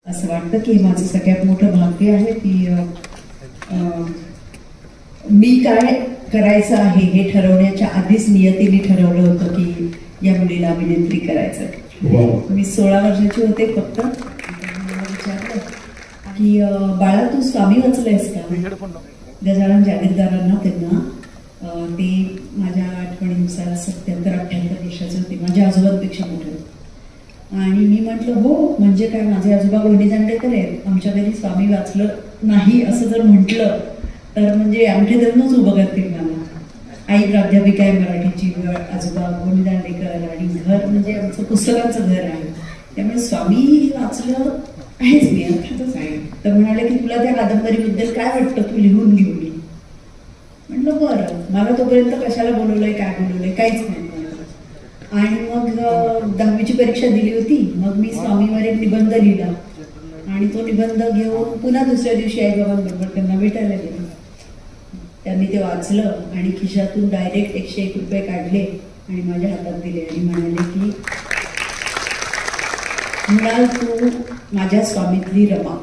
असं वाटतं की माझं सगळ्यात मोठं भाग्य आहे की मी काय करायचं आहे हे ठरवण्याच्या आधीच नियतीने ठरवलं होतं की या मुलीला अभिनेत्री करायचं. मी 16 वर्षाची होते फक्त. मला विचारलं की बाळा तू स्वामी वाचलंयस का? गजानन जागीरदारांना त्यांना ते माझ्या आठवणीनुसार 77-78 वर्षाचे होते, माझ्या आजोबांपेक्षा मोठे. आणि मी म्हटलं हो म्हणजे काय, माझे आजोबा गोंडी जांडेकर आहेत, आमच्या घरी स्वामी वाचलं नाही असं जर म्हटलं तर म्हणजे आमच्या धरूनच उभं करतील मला. आई प्राध्यापिका आहे मराठीची, आजोबा गोंडी दांडेकर, आणि घर म्हणजे आमचं पुस्तकांचं घर आहे. त्यामुळे स्वामी वाचलं आहेच मी, अर्थातच आहे. तर म्हणाले की तुला त्या कादंबरीबद्दल काय वाटतं, तू लिहून घेऊन ये. म्हटलं बरं. मला तोपर्यंत कशाला बोलवलंय काय बोलवलंय काहीच नाही. आणि मग 10वीची परीक्षा दिली होती. मग मी स्वामीवर एक निबंध लिहिला आणि तो निबंध घेऊन पुन्हा दुसऱ्या दिवशी आईबाबांबरोबर त्यांना भेटायला गेले. त्यांनी ते वाचलं आणि खिशातून डायरेक्ट 101 रुपये काढले आणि माझ्या हातात दिले आणि म्हणाले की मृणाल तू माझ्या स्वामीतली रमा.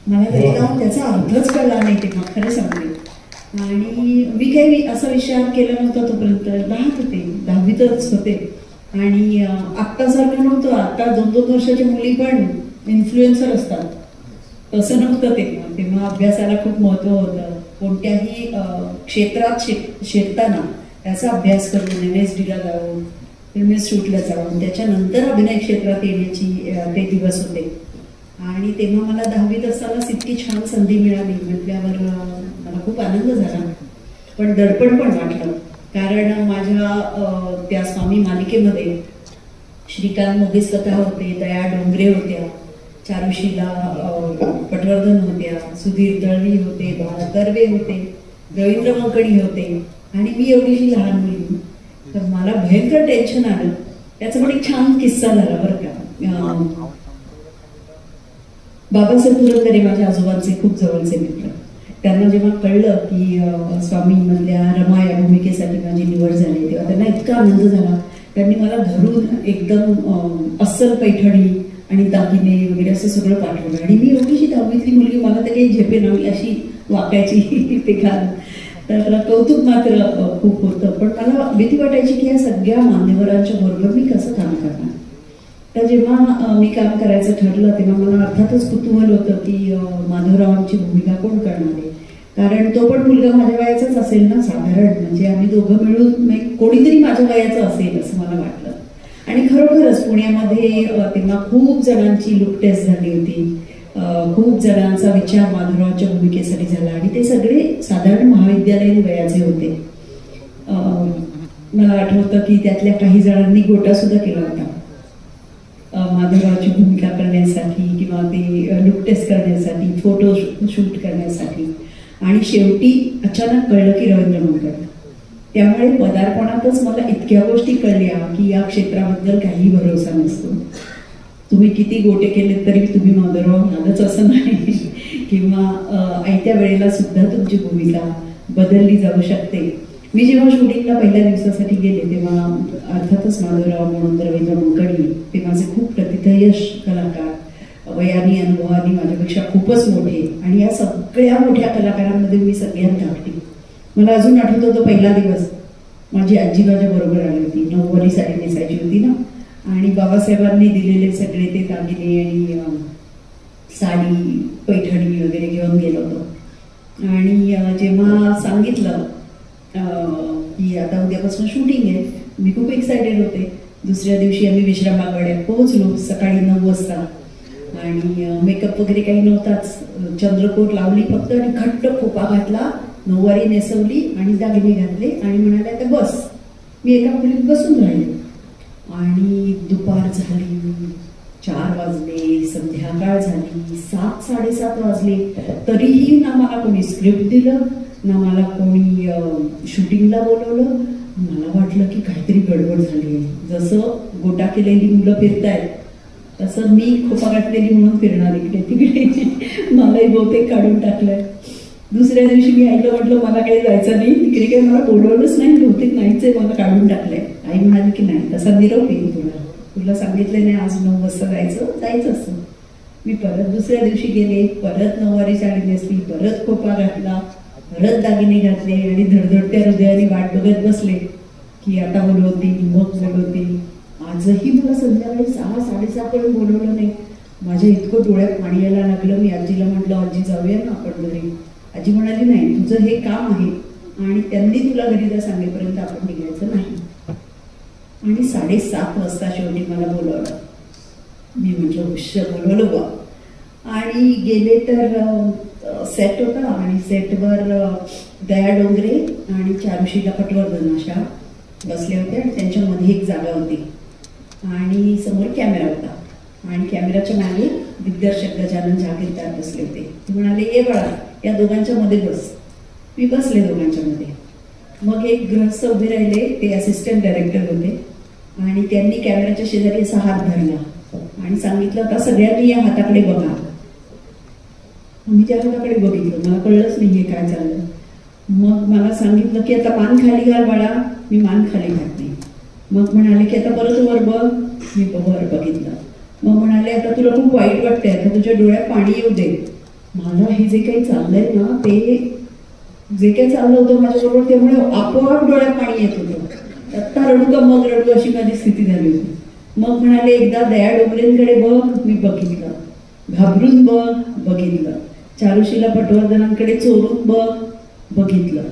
मला त्याचा अर्थच कळला नाही तेव्हा, खरं सांगते. आणि मी काही असा विचार केला नव्हता तोपर्यंत, लहान होते, 10वीतच होते. आणि आत्तासारखं नव्हतं. आता 2-2 वर्षाच्या मुली पण इन्फ्लुएन्सर असतात, तसं नव्हतं तेव्हा. तेव्हा अभ्यासाला खूप महत्त्व होतं. कोणत्याही क्षेत्रात शिरताना त्याचा अभ्यास करून MSDला जाऊन फिल्म इन्स्टिट्यूटला जाऊन त्याच्यानंतर अभिनय क्षेत्रात येण्याची ते दिवस होते. आणि तेव्हा मला 10वीत असतानाच इतकी छान संधी मिळाली म्हटल्यावर मला खूप आनंद झाला, पण दडपण पण वाटलं. कारण माझ्या त्या स्वामी मालिकेमध्ये श्रीकांत मोघे स्वतः होते, दया डोंगरे होत्या, चारुशीला पटवर्धन होत्या, सुधीर दळवी होते, भारत कर्वे होते, रवींद्र मंकणी होते आणि मी एवढीशी लहान मुलगी. तर मला भयंकर टेन्शन आलं. त्याचा पण एक छान किस्सा झाला बरं का. बाबासाहेब पुरंदरे माझ्या आजोबांचे खूप जवळचे मित्र. त्यांना जेव्हा कळलं की स्वामीमधल्या रमा या भूमिकेसाठी माझी निवड झाली तेव्हा त्यांना इतका आनंद झाला. त्यांनी मला घरून एकदम अस्सल पैठणी आणि दागिने वगैरे असं सगळं पाठवलं. आणि मी एवढीशी 10वीतली मुलगी, मला तर काही झेपे नव्हती, अशी वाकायची ते घाल. तर कौतुक मात्र खूप होतं. पण मला भीती वाटायची की या सगळ्या मान्यवरांच्या बरोबर मी कसं काम करणार. तर जेव्हा मी काम करायचं ठरलं तेव्हा मला अर्थातच कुतूहल होतं की माधवरावांची भूमिका कोण करणार आहे. कारण तो पण मुलगा माझ्या वयाचाच असेल ना साधारण, म्हणजे आम्ही दोघं मिळून कोणीतरी माझ्या वयाचं असेल असं मला वाटलं. आणि खरोखरच पुण्यामध्ये तेव्हा खूप जणांची लुक टेस्ट झाली होती. खूप जणांचा विचार माधवरावांच्या भूमिकेसाठी झाला आणि ते सगळे साधारण महाविद्यालयीन वयाचे होते. मला आठवतं की त्यातल्या काही जणांनी गोटा सुद्धा केला होता माधवरावाची भूमिका करण्यासाठी किंवा ते लुक टेस्ट करण्यासाठी, फोटो शूट करण्यासाठी. आणि शेवटी अचानक कळलं की रवींद्र मंकण. त्यामुळे पदार्पणातच मला इतक्या गोष्टी कळल्या की या क्षेत्राबद्दल काही भरोसा नसतो. तुम्ही किती गोटे केले तरी तुम्ही माधवराव म्हणालच असं नाही, किंवा आयत्या वेळेला सुद्धा तुमची भूमिका बदलली जाऊ शकते. मी जेव्हा शूटिंगला पहिल्या दिवसासाठी गेले तेव्हा अर्थातच माधवराव म्हणून रवींद्र मंकणी ते माझे खूप प्रतिथयश कलाकार, वयानी अनुभवानी माझ्यापेक्षा खूपच मोठे. आणि या सगळ्या मोठ्या कलाकारांमध्ये मी सगळ्यात धाकटी. मला अजून आठवत होतं पहिला दिवस माझी आजी माझ्या बरोबर आली होती, 9वारी साडी नेसायची होती ना, आणि बाबासाहेबांनी दिलेले सगळे ते दागिने आणि साडी पैठणी वगैरे घेऊन गेलो होतो. आणि जेव्हा सांगितलं की आता उद्यापासून शूटिंग आहे, मी खूप एक्सायटेड होते. दुसऱ्या दिवशी आम्ही विश्रामबागवाड्यात पोहोचलो सकाळी 9 वाजता. आणि मेकअप वगैरे काही नव्हताच, चंद्रकोर लावली फक्त आणि घट्ट खोपा घातला, 9वारी नेसवली आणि दागिने घातले आणि म्हणाले आता बस. मी एका खोलीत बसून राहिले आणि दुपार झाली, 4 वाजले, संध्याकाळ झाली, 7-7:30 वाजले. तरीही ना मला कोणी स्क्रिप्ट दिलं ना मला कोणी शूटिंगला बोलवलं. मला वाटलं की काहीतरी गडबड झाली आहे. जसं गोटा केलेली मुलं फिरतायत तसं मी खोपा घातलेली म्हणून फिरणार इकडे तिकडे. मलाही बहुतेक काढून टाकलंय. दुसऱ्या दिवशी मी आईला म्हटलं मला काही जायचं नाही तिकडे, काही मला बोलवलंच नाही, बहुतेक नाहीच आहे, मला काढून टाकलंय. आई म्हणाली की नाही तसा निरोप येईल तुला सांगितलं नाही आज 9 वाजता जायचं असं. मी परत दुसऱ्या दिवशी गेले, परत नऊवारी साडी नेसली, परत खोपा घातला, परत दागिने घातले आणि धडधडत्या हृदयाने वाट बघत बसले की आता बोलवतील, मग बोलवतील. आजही मला संध्याकाळी 6-6:30 पर्यंत बोलवलं नाही. माझ्या इतकं डोळ्यात पाणी यायला लागलं. मी आजीला म्हटलं, आजी जाऊया ना आपण घरी. आजी म्हणाली, नाही, तुझं हे काम आहे आणि त्यांनी तुला घरी जा सांगेपर्यंत आपण निघायचं नाही. आणि 7:30 वाजता शेवटी मला बोलवलं. मी म्हटलं, बोलवलं बा. आणि गेले तर सेट होता आणि सेटवर दया डोंगरे आणि चारुशीला पटवर्धन अशा बसल्या होत्या आणि त्यांच्यामध्ये एक जागा होती आणि समोर कॅमेरा होता आणि कॅमेराच्या मागे दिग्दर्शक गजानन जहागीरदार बसले होते. ते म्हणाले, ये बाळा, या दोघांच्या मध्ये बस. मी बसले दोघांच्या मध्ये. मग एक गृहस्थ उभे राहिले, ते असिस्टंट डायरेक्टर होते आणि त्यांनी कॅमेराच्या शेजारी असा हात धरला आणि सांगितलं, आता सगळ्यांनी या हाताकडे बघा. मी त्या हाताकडे बघितलं, मला कळलंच नाही हे काय चाललं. मग मला सांगितलं की आता मान खाली घाल बाळा. मी मान खाली घातली. मग म्हणाले की आता परत वर बघ. मी वर बघितलं. मग म्हणाले, आता तुला खूप वाईट वाटतंय, आता तुझ्या डोळ्यात पाणी येऊ दे. मला हे जे काही चाललंय ना, ते जे काही चाललं होतं माझ्याबरोबर, त्यामुळे आपोआप डोळ्यात पाणी येत होतं. आत्ता रडू का मग रडू अशी माझी स्थिती झाली होती. मग म्हणाले, एकदा दया डोंगरेंकडे बघ. मी बघितलं. घाबरून बघ. बघितलं. चारुशीला पटवर्धनांकडे चोरून बघ. बघितलं.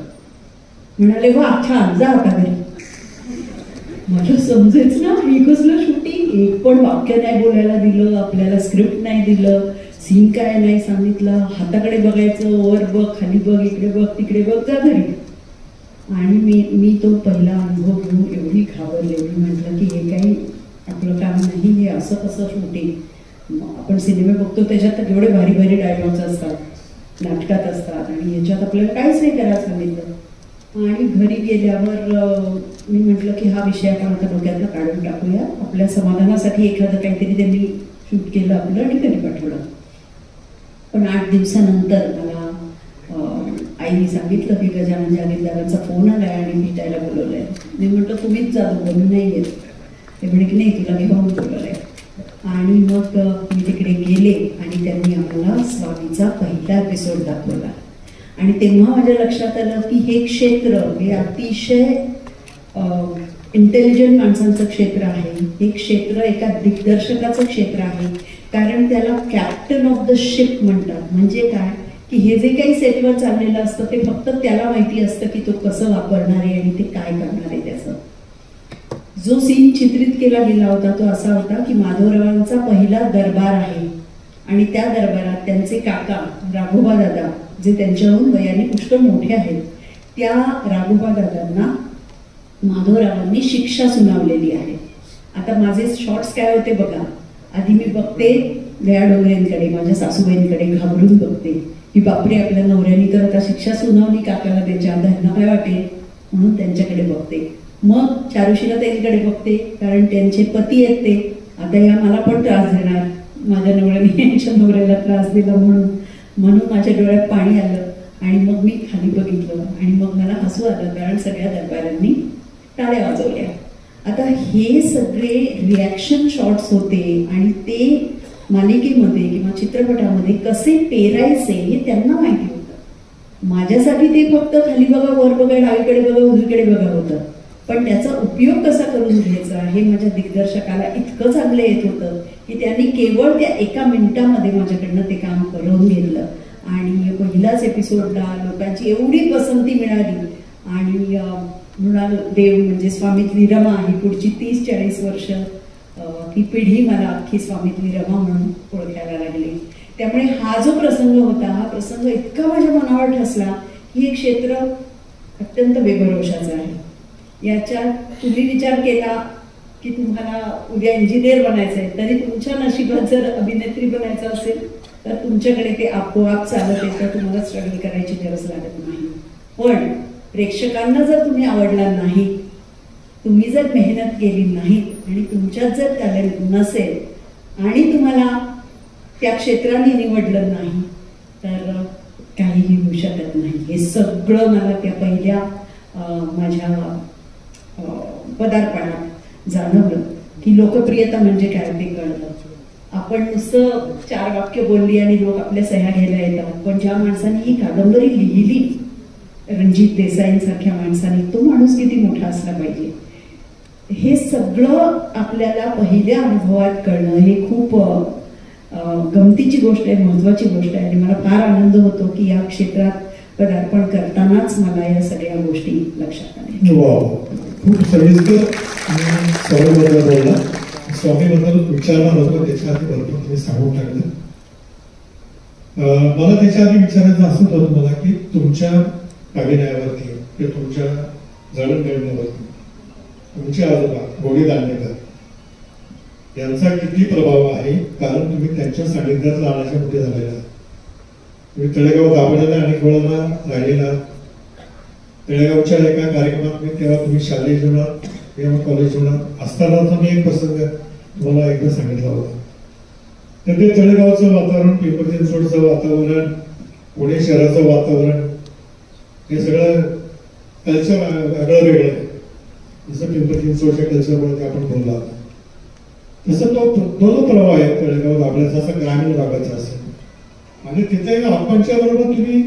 म्हणाले, वा, छान, जा आता घरी. मला समजेच ना, हे कसलं शूटिंग. एक पण वाक्य नाही बोलायला दिलं, आपल्याला स्क्रिप्ट नाही दिलं, सीन काय नाही सांगितलं. हाताकडे बघायचं, वर बघ, खाली बघ, इकडे बघ, तिकडे बघ, जा घरी. आणि मी तो पहिला अनुभव घेऊन एवढी घाबरले. एवढी म्हटलं की हे काही आपलं काम नाही, हे असं कसं शूटिंग. आपण सिनेमे बघतो त्याच्यात तर एवढे भारी भारी डायलॉग्स असतात, नाटकात असतात, आणि याच्यात आपल्याला काहीच नाही करायला सांगितलं. आणि घरी गेल्यावर मी म्हटलं की हा विषय आपण आता डोक्यातनं काढून टाकूया. आपल्या समाधानासाठी एखादं काहीतरी त्यांनी शूट केलं आपलं आणि घरी पाठवलं. पण 8 दिवसानंतर मला आईने सांगितलं की गजानन जहागीरदारांचा फोन आलाय आणि भेटायला बोलवलंय. मी म्हटलं, तुम्हीच जा, मी नाही येत. ते म्हणे की नाही, तुला घेऊन बोलवलंय. आणि मग मी तिकडे गेले आणि त्यांनी आम्हाला स्वामीचा पहिला एपिसोड दाखवला. आणि तेव्हा माझ्या लक्षात आलं की हे क्षेत्र हे अतिशय इंटेलिजंट माणसांचं क्षेत्र आहे. हे क्षेत्र एका दिग्दर्शकाचं क्षेत्र आहे. कारण त्याला कॅप्टन ऑफ द शिप म्हणतात. म्हणजे काय की हे जे काही सेटवर चाललेलं असतं ते फक्त त्याला माहिती असतं की तो कसं वापरणार आहे आणि ते काय करणार आहे. त्याचं जो सीन चित्रित केला गेला होता तो असा होता की माधवरावांचा पहिला दरबार आहे आणि त्या दरबारात त्यांचे काका राघोबा दादा, जे त्यांच्याहून वयाने पुष्कळ मोठे आहेत, त्या राघोबा दादांना माधवरावांनी शिक्षा सुनावलेली आहे. आता माझे शॉर्ट्स काय होते बघा. आधी मी बघते दया डोंगरेंकडे, माझ्या सासूबाईंकडे, घाबरून बघते की बापरे, आपल्या नवऱ्यानी तर आता शिक्षा सुनावली काकाला, त्याच्या त्यांना काय वाटेल म्हणून त्यांच्याकडे बघते. मग चारुशीला ताईंकडे बघते कारण त्यांचे पती आहेत ते, आता या मला पण त्रास देणार, माझ्या नवऱ्याने यांच्या नवऱ्याला त्रास दिला म्हणून माझ्या डोळ्यात पाणी आलं. आणि मग मी खाली बघितलं आणि मग मला हसू आलं कारण सगळ्या दरबारांनी टाळ्या वाजवल्या. आता हे सगळे रिॲक्शन शॉट्स होते आणि ते मालिकेमध्ये किंवा चित्रपटामध्ये कसे पेरायचे हे त्यांना माहिती होतं. माझ्यासाठी ते फक्त खाली बघा, वर बघा, डावीकडे बघा, उजवीकडे बघा होतं. पण त्याचा उपयोग कसा करून घ्यायचा हे माझ्या दिग्दर्शकाला इतकं चांगलं येत होतं की त्यांनी केवळ त्या 1 मिनिटामध्ये माझ्याकडनं ते काम करून घेतलं. आणि पहिलाच एपिसोडला लोकांची एवढी पसंती मिळाली. आणि मृणाल देव म्हणजे स्वामीतली रमा आहे, पुढची 30-40 वर्ष ही पिढी मला अख्खी स्वामीतली रमा म्हणून ओळखायला लागली. त्यामुळे हा जो प्रसंग होता, हा प्रसंग इतका माझ्या मनावर ठसला की हे क्षेत्र अत्यंत बेभरवशाचं आहे. याच्यात तुम्ही विचार केला की तुम्हाला उद्या इंजिनियर बनायचं आहे, तरी तुमच्या नशिबात जर अभिनेत्री बनायचं असेल तर तुमच्याकडे ते आपोआप चालत येतं, तुम्हाला स्ट्रगल करायची गरज लागत नाही. पण प्रेक्षकांना जर तुम्ही आवडला नाही, तुम्ही जर मेहनत केली नाही आणि तुमच्यात जर टॅलेंट नसेल आणि तुम्हाला त्या क्षेत्राने निवडलं नाही तर काहीही होऊ शकत नाही. हे सगळं मला त्या पहिल्या माझ्या पदार्पणात जाणवलं की लोकप्रियता म्हणजे काय ते कळलं. आपण नुसतं 4 वाक्य बोलली आणि लोक आपल्या सह्या घ्यायला येतात, पण ज्या माणसाने ही कादंबरी लिहिली, रणजित देसाईंसारख्या माणसाने, तो माणूस किती मोठा असला पाहिजे, हे सगळं आपल्याला पहिल्या अनुभवात कळणं हे खूप गमतीची गोष्ट आहे, महत्वाची गोष्ट आहे. आणि मला फार आनंद होतो की या क्षेत्रात पदार्पण करतानाच मला या सगळ्या गोष्टी लक्षात आल्या. खूप सविस्तर स्वामीबद्दल बोलला, स्वामीबद्दल विचारणार होतो, त्याच्या आधी भरपूर तुम्ही सांगून टाकलं. मला त्याच्या आधी विचारायचं असं होतं मला की तुमच्या अभिनयावरती किंवा तुमच्या जडणघडणीवरती तुमचे आजोबा गोडी दांडेकर यांचा किती प्रभाव आहे, कारण तुम्ही त्यांच्या सानिध्यात लहानाचे मोठे झालेला. तुम्ही तळेगाव दाभोळ्याला अनेक वेळाला राहिलेला. तळेगावच्या एका कार्यक्रमात मी तेव्हा तुम्ही शालेय जीवनात किंवा कॉलेज जीवनात असतानाचा मी एक प्रसंग तुम्हाला एकदा सांगितला होता. तर ते तळेगावचं वातावरण, पिंपरी चिंचवडचं वातावरण, पुणे शहराचं वातावरण, हे सगळं कल्चर वेगळं वेगळं आहे. जसं पिंपरी चिंचवडच्या कल्चरमध्ये आपण बोलला तसं तो जो प्रभाव आहे तळेगाव दाभोळ्याचा असा ग्रामीण भागाचा असेल. आणि तिथे आप्पांच्या बरोबर तुम्ही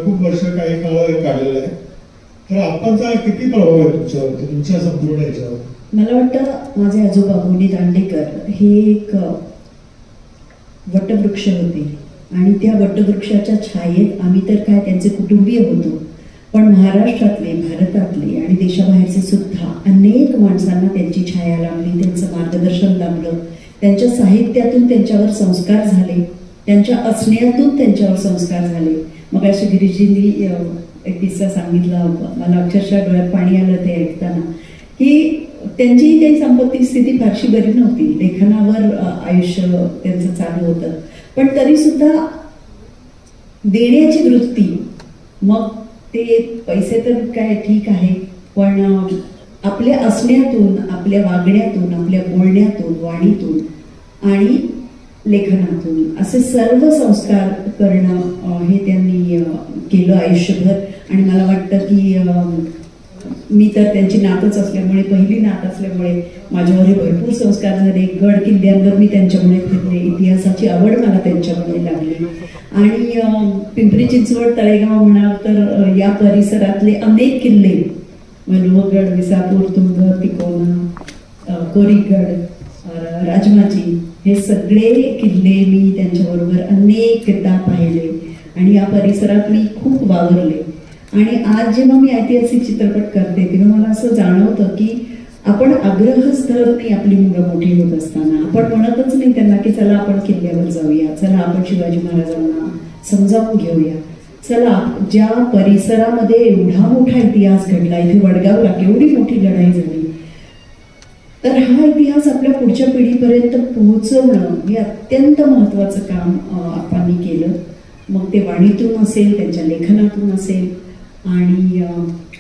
खूप वर्ष काही काळ काढलेला आहे. तर आप्पांचा किती प्रभाव आहे तुमच्यावरती, तुमच्या संपूर्ण याच्यावर? मला वाटतं माझे आजोबा गोडी दांडेकर हे एक वटवृक्ष होते आणि त्या वटवृक्षाच्या छायेत आम्ही तर काय त्यांचे कुटुंबीय होतो, पण महाराष्ट्रातले, भारतातले आणि देशाबाहेरचे सुद्धा अनेक माणसांना त्यांची छाया लाभली, त्यांचं मार्गदर्शन लाभलं, त्यांच्या साहित्यातून त्यांच्यावर संस्कार झाले, त्यांच्या असण्यातून त्यांच्यावर संस्कार झाले. मग अशी गिरीजींनी एक किस्सा सांगितला, मला अक्षरशः डोळ्यात पाणी आलं ते ऐकताना, की त्यांची काही संपत्ती स्थिती फारशी बरी नव्हती, लेखनावर आयुष्य त्यांचं चालू होतं, पण तरी सुद्धा देण्याची वृत्ती, मग ते पैसे तर काय ठीक आहे, पण आपल्या असण्यातून, आपल्या वागण्यातून, आपल्या बोलण्यातून, वाणीतून आणि लेखनातून असे सर्व संस्कार करणं हे त्यांनी केलं आयुष्यभर. आणि मला वाटतं की मी तर त्यांची नातच असल्यामुळे, पहिली नात असल्यामुळे माझ्यावर हे भरपूर संस्कार झाले. गड किल्ल्यांवर मी त्यांच्यामुळे फिरले, इतिहासाची आवड मला त्यांच्यामुळे लागली. आणि पिंपरी चिंचवड, तळेगाव म्हणाल तर या परिसरातले अनेक किल्ले, लोहगड, विसापूर, तुंग, तिकोना, कोरीगड, राजमाची, हे सगळे किल्ले मी त्यांच्याबरोबर अनेकदा पाहिले आणि या परिसरात मी खूप वावरले. आणि आज जेव्हा मी ऐतिहासिक चित्रपट करते तेव्हा मला असं जाणवतं की आपण आग्रहच धरत नाही आपली मुलं मोठी होत असताना. आपण म्हणतच नाही त्यांना की चला आपण किल्ल्यावर जाऊया, चला आपण शिवाजी महाराजांना समजावून घेऊया, चला ज्या परिसरामध्ये एवढा मोठा इतिहास घडला, इथे वडगावला केवढी मोठी लढाई झाली, तर हा इतिहास आपल्या पुढच्या पिढीपर्यंत पोहोचवणं हे अत्यंत महत्त्वाचं काम आपण केलं. मग ते वाणीतून असेल, त्यांच्या लेखनातून असेल, आणि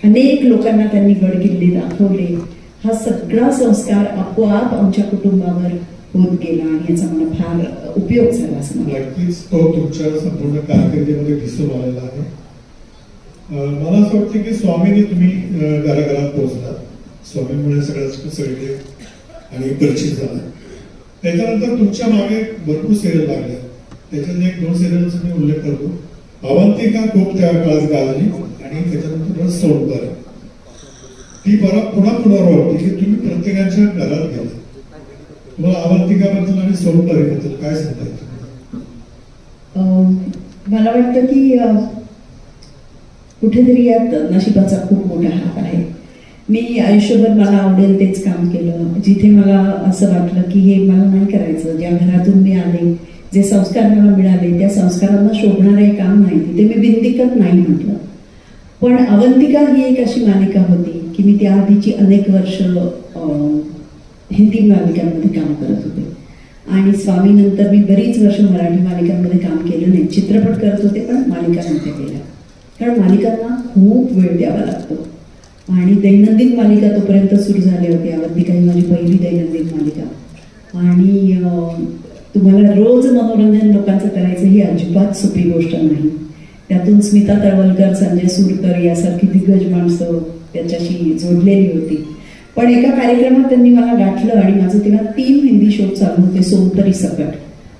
अनेक लोकांना त्यांनी गड किल्ले दाखवले. हा सगळा संस्कार आपोआप आमच्या कुटुंबावर होत गेला आणि याचा मला फार उपयोग झाला असं मला नक्कीच तो तुमच्या संपूर्ण कारकिर्दीमध्ये दिसून आलेला आहे. मला असं वाटतं की स्वामींनी तुम्ही घराघरात पोहोचलात, स्वामींमुळे सगळे आणि परिचित झाला. त्याच्यानंतर तुमच्या मागे भरपूर सिरियल लागल्या, त्याच्यात 1-2 सिरियलचा मी उल्लेख करतो. अवंतिका खूप त्या काळात गाजली आणि त्याच्यानंतर सोडकर, ती पुन्हा वाटते की तुम्ही प्रत्येकाच्या घरात गेला. तुम्हाला अवंतिकाबद्दल आणि सोडकरीबद्दल काय सांगता येतं? मला वाटतं की कुठेतरी यात नशिबाचा खूप मोठा हात आहे. मी आयुष्यभर मला आवडेल तेच काम केलं. जिथे मला असं वाटलं की हे मला नाही करायचं, ज्या घरातून मी आले, जे संस्कार मला मिळाले, त्या संस्कारांना शोभणारे काम नाही, तिथे मी बिनदिक्कत नाही म्हटलं. पण अवंतिका ही एक अशी मालिका होती की मी त्याआधीची अनेक वर्ष हिंदी मालिकांमध्ये काम करत होते आणि स्वामीनंतर मी बरीच वर्ष मराठी मालिकांमध्ये काम केलं नाही. चित्रपट करत होते पण मालिका नव्हत्या केल्या, कारण मालिकांना खूप वेळ द्यावा लागतो. आणि दैनंदिन मालिका तोपर्यंत सुरू झाल्या होत्या. अवंतिका ही माझी पहिली दैनंदिन मालिका. आणि तुम्हाला रोज मनोरंजन लोकांचं करायचं ही अजिबात सोपी गोष्ट नाही. त्यातून स्मिता तळवलकर, संजय सुरकर यासारखी दिग्गज माणसं त्याच्याशी जोडलेली होती. पण एका कार्यक्रमात त्यांनी मला गाठलं आणि माझं तेव्हा 3 हिंदी शो चालू होते सोमतरी सकट.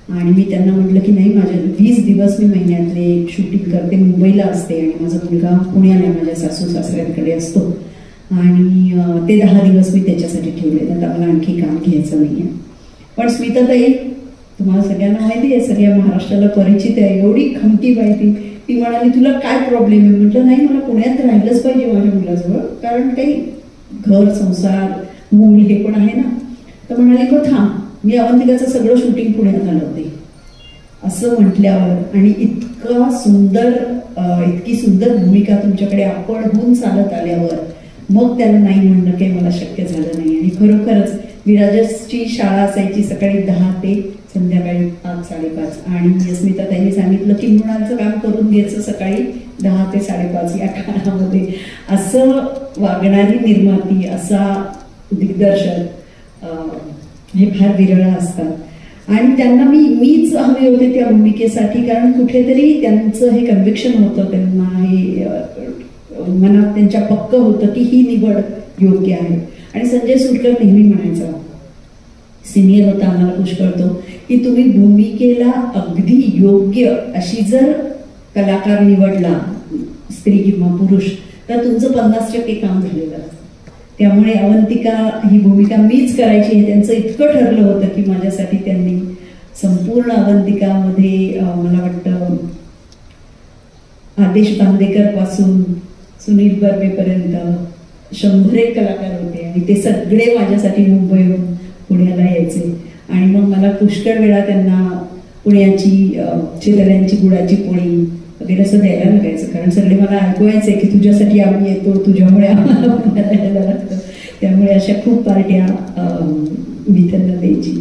आणि मी त्यांना म्हटलं की नाही, माझ्या 20 दिवस मी महिन्यातले शूटिंग करते, मुंबईला असते आणि माझा मुलगा पुण्याला माझ्या सासू सासऱ्यांकडे असतो आणि ते 10 दिवस मी त्याच्यासाठी ठेवले, आता मला आणखी काम घ्यायचं नाही आहे. पण स्मिताताई, तुम्हाला सगळ्यांना माहिती आहे, सगळ्या महाराष्ट्राला परिचित आहे, एवढी खमकी माहिती. ती म्हणाली तुला काय प्रॉब्लेम आहे? म्हटलं नाही, मला पुण्यात राहिलंच पाहिजे माझ्या मुलाजवळ, कारण काही घर संसार मूल हे पण आहे ना. तर म्हणाली हो थांब, मी अवंतिकाचं सगळं शूटिंग पुण्यात घालवते. असं म्हटल्यावर आणि इतकी सुंदर भूमिका तुमच्याकडे आपणहून चालत आल्यावर मग त्याला नाही म्हणणं काही मला शक्य झालं नाही. आणि खरोखरच विराजसची शाळा असायची सकाळी 10 ते संध्याकाळी 5-5:30 आणि स्मिताताईंनी सांगितलं की मृणालचं काम करून घ्यायचं सकाळी 10 ते 5:30 या काळामध्ये. असं वागणारी निर्माती, असा दिग्दर्शक हे फार विरळ असतात आणि त्यांना मीच हवे होते त्या भूमिकेसाठी, कारण कुठेतरी त्यांचं हे कन्व्हिक्शन होतं, त्यांना हे मनात त्यांच्या पक्क होतं की ही निवड योग्य आहे. आणि संजय सुरकर नेहमी म्हणायचा, सिनियर होता आम्हाला पुष्कळ तो, की तुम्ही भूमिकेला अगदी योग्य अशी जर कलाकार निवडला, स्त्री किंवा पुरुष, तर तुमचं 50% काम झालेलं असतं. त्यामुळे अवंतिका ही भूमिका मीच करायची हे त्यांचं इतकं ठरलं होतं की माझ्यासाठी त्यांनी संपूर्ण अवंतिकामध्ये मला वाटतं आदेश बांदेकर पासून सुनील बर्वेपर्यंत 100 कलाकार होते आणि ते सगळे माझ्यासाठी मुंबईहून पुण्याला यायचे. आणि मग मला पुष्कळ वेळा त्यांना पुण्याची चितळ्यांची गुळाची पोळी वगैरे असं द्यायला लागायचं, कारण सगळे मला ऐकवायचे की तुझ्यासाठी आम्ही येतो, तुझ्यामुळे आम्हाला पुण्याला यायला लागतं. त्यामुळे अशा खूप पार्ट्या मी त्यांना द्यायची.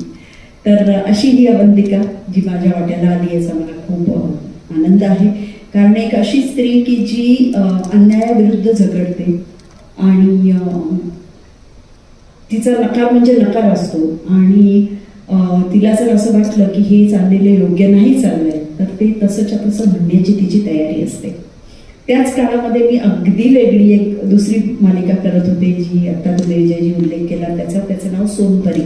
तर अशी ही अवंतिका जी माझ्या वाट्याला आली याचा मला खूप आनंद आहे, कारण एक अशी स्त्री की जी अन्यायाविरुद्ध झगडते आणि तिचा नकार म्हणजे नकार असतो आणि तिला जर असं वाटलं की हे चाललेलं योग्य नाही चाललंय तर ते तसंच्या तसं म्हणण्याची तिची तयारी असते. त्याच काळामध्ये मी अगदी वेगळी एक दुसरी मालिका करत होते जी आता तुम्ही जी उल्लेख केला त्याचं नाव सोनपरी.